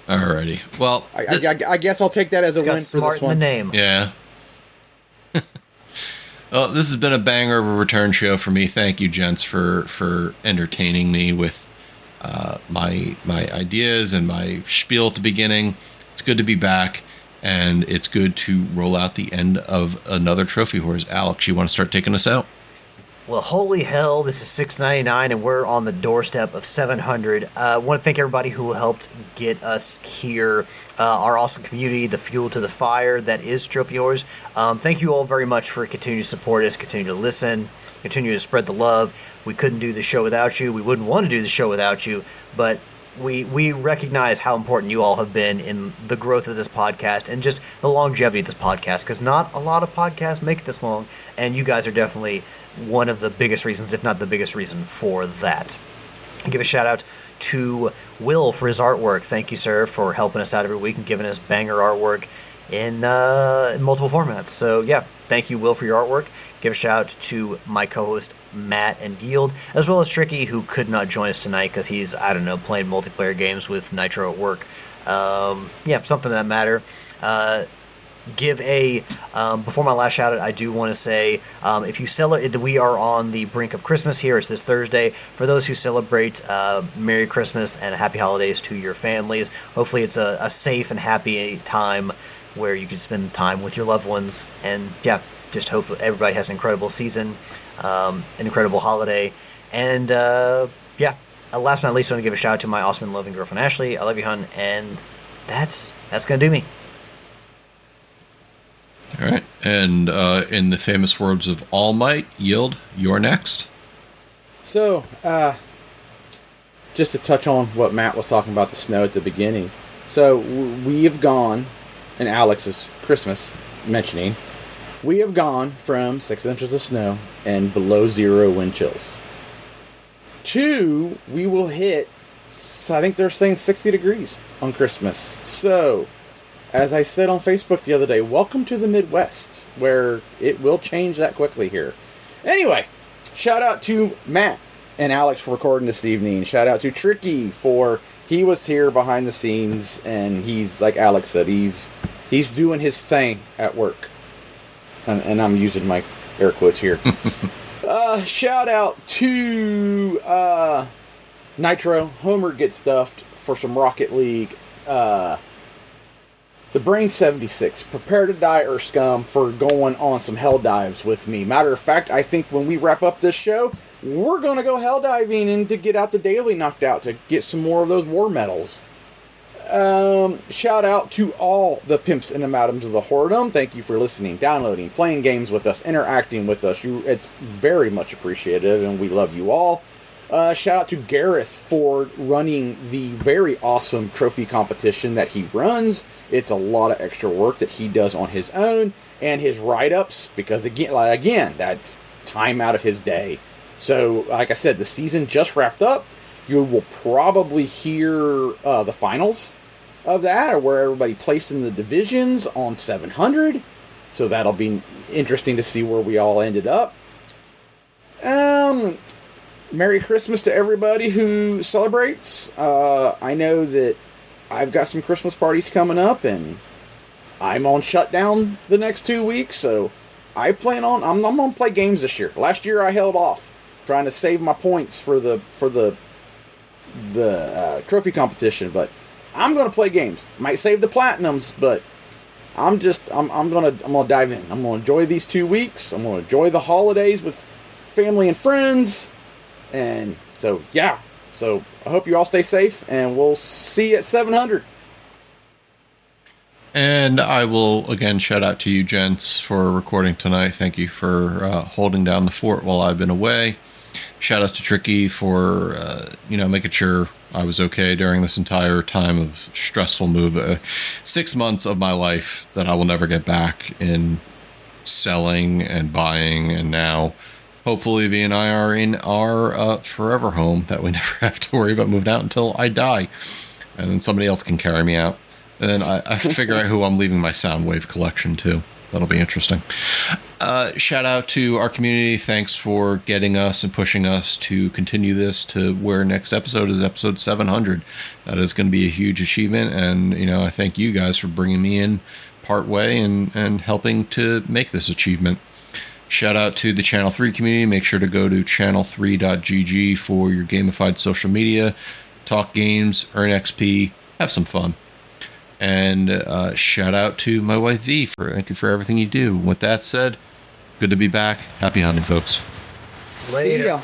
Alrighty. Well, I guess I'll take that as a win for this one. Smart in the name. Yeah. Well, this has been a banger of a return show for me. Thank you, gents, for entertaining me with my ideas and my spiel at the beginning. It's good to be back, and it's good to roll out the end of another Trophy Wars. Alex, you want to start taking us out? Well, holy hell, this is $6.99, and we're on the doorstep of $700. I want to thank everybody who helped get us here, our awesome community, the fuel to the fire that is Trophy Wars. Thank you all very much for continuing to support us, continue to listen, continue to spread the love. We couldn't do the show without you. We wouldn't want to do the show without you, but we recognize how important you all have been in the growth of this podcast and just the longevity of this podcast, because not a lot of podcasts make it this long, and you guys are definitely one of the biggest reasons, if not the biggest reason, for that. I give a shout out to Will for his artwork. Thank you, sir, for helping us out every week and giving us banger artwork in multiple formats. So yeah, thank you, Will, for your artwork. Give a shout out to my co-host Matt and Yield, as well as Tricky, who could not join us tonight because he's, playing multiplayer games with Nitro at work. Something that matter. Give a before my last shout out, I do want to say, if you celebrate, we are on the brink of Christmas here. It's this Thursday. For those who celebrate, Merry Christmas and Happy Holidays to your families. Hopefully it's a safe and happy time where you can spend time with your loved ones, and just hope everybody has an incredible season, an incredible holiday. And last but not least, I want to give a shout out to my awesome and loving girlfriend Ashley. I love you, hon, and that's going to do me. All right. And in the famous words of All Might, Yield, you're next. So, just to touch on what Matt was talking about, the snow at the beginning. So, we have gone, and Alex's Christmas mentioning, we have gone from 6 inches of snow and below 0 wind chills to, we will hit, I think they're saying 60 degrees on Christmas. So, as I said on Facebook the other day, welcome to the Midwest, where it will change that quickly here. Anyway, shout out to Matt and Alex for recording this evening. Shout out to Tricky for, he was here behind the scenes, and he's, like Alex said, he's doing his thing at work. And I'm using my air quotes here. Shout out to Nitro. Homer gets stuffed for some Rocket League. The Brain 76, prepare to die, Earth Scum, for going on some hell dives with me. Matter of fact, I think when we wrap up this show, we're going to go hell diving and to get out the daily knocked out to get some more of those war medals. Shout out to all the pimps and the madams of the whoredom. Thank you for listening, downloading, playing games with us, interacting with us. It's very much appreciated, and we love you all. Shout out to Gareth for running the very awesome trophy competition that he runs. It's a lot of extra work that he does on his own, and his write-ups, because again, that's time out of his day. So, like I said, the season just wrapped up. You will probably hear the finals of that, or where everybody placed in the divisions on 700. So that'll be interesting to see where we all ended up. Merry Christmas to everybody who celebrates. I know that I've got some Christmas parties coming up, and I'm on shutdown the next 2 weeks, so I'm going to play games this year. Last year I held off, trying to save my points for the trophy competition, but I'm going to play games. Might save the platinums, but I'm going to dive in. I'm going to enjoy these 2 weeks. I'm going to enjoy the holidays with family and friends. And so, yeah. So, I hope you all stay safe, and we'll see you at 700. And I will, again, shout out to you, gents, for recording tonight. Thank you for holding down the fort while I've been away. Shout out to Tricky for, making sure I was okay during this entire time of stressful move. 6 months of my life that I will never get back in selling and buying, and now hopefully V and I are in our forever home that we never have to worry about moving out until I die. And then somebody else can carry me out. And then I figure out who I'm leaving my Soundwave collection to. That'll be interesting. Shout out to our community. Thanks for getting us and pushing us to continue this to where next episode is episode 700. That is going to be a huge achievement. And, I thank you guys for bringing me in part way and helping to make this achievement. Shout out to the Channel 3 community. Make sure to go to channel3.gg for your gamified social media. Talk games, earn XP, have some fun. And shout out to my wife V thank you for everything you do. With that said, good to be back. Happy hunting, folks. Later. See ya.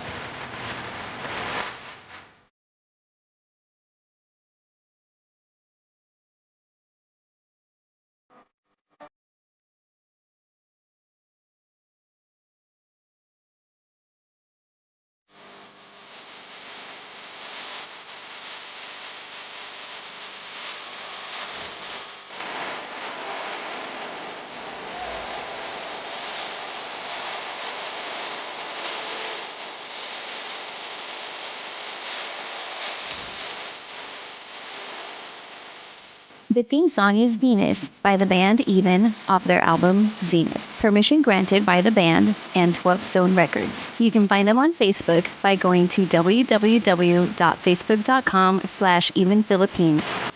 The theme song is Venus by the band Even off their album Zenith. Permission granted by the band and 12 Stone Records. You can find them on Facebook by going to www.facebook.com/evenphilippines.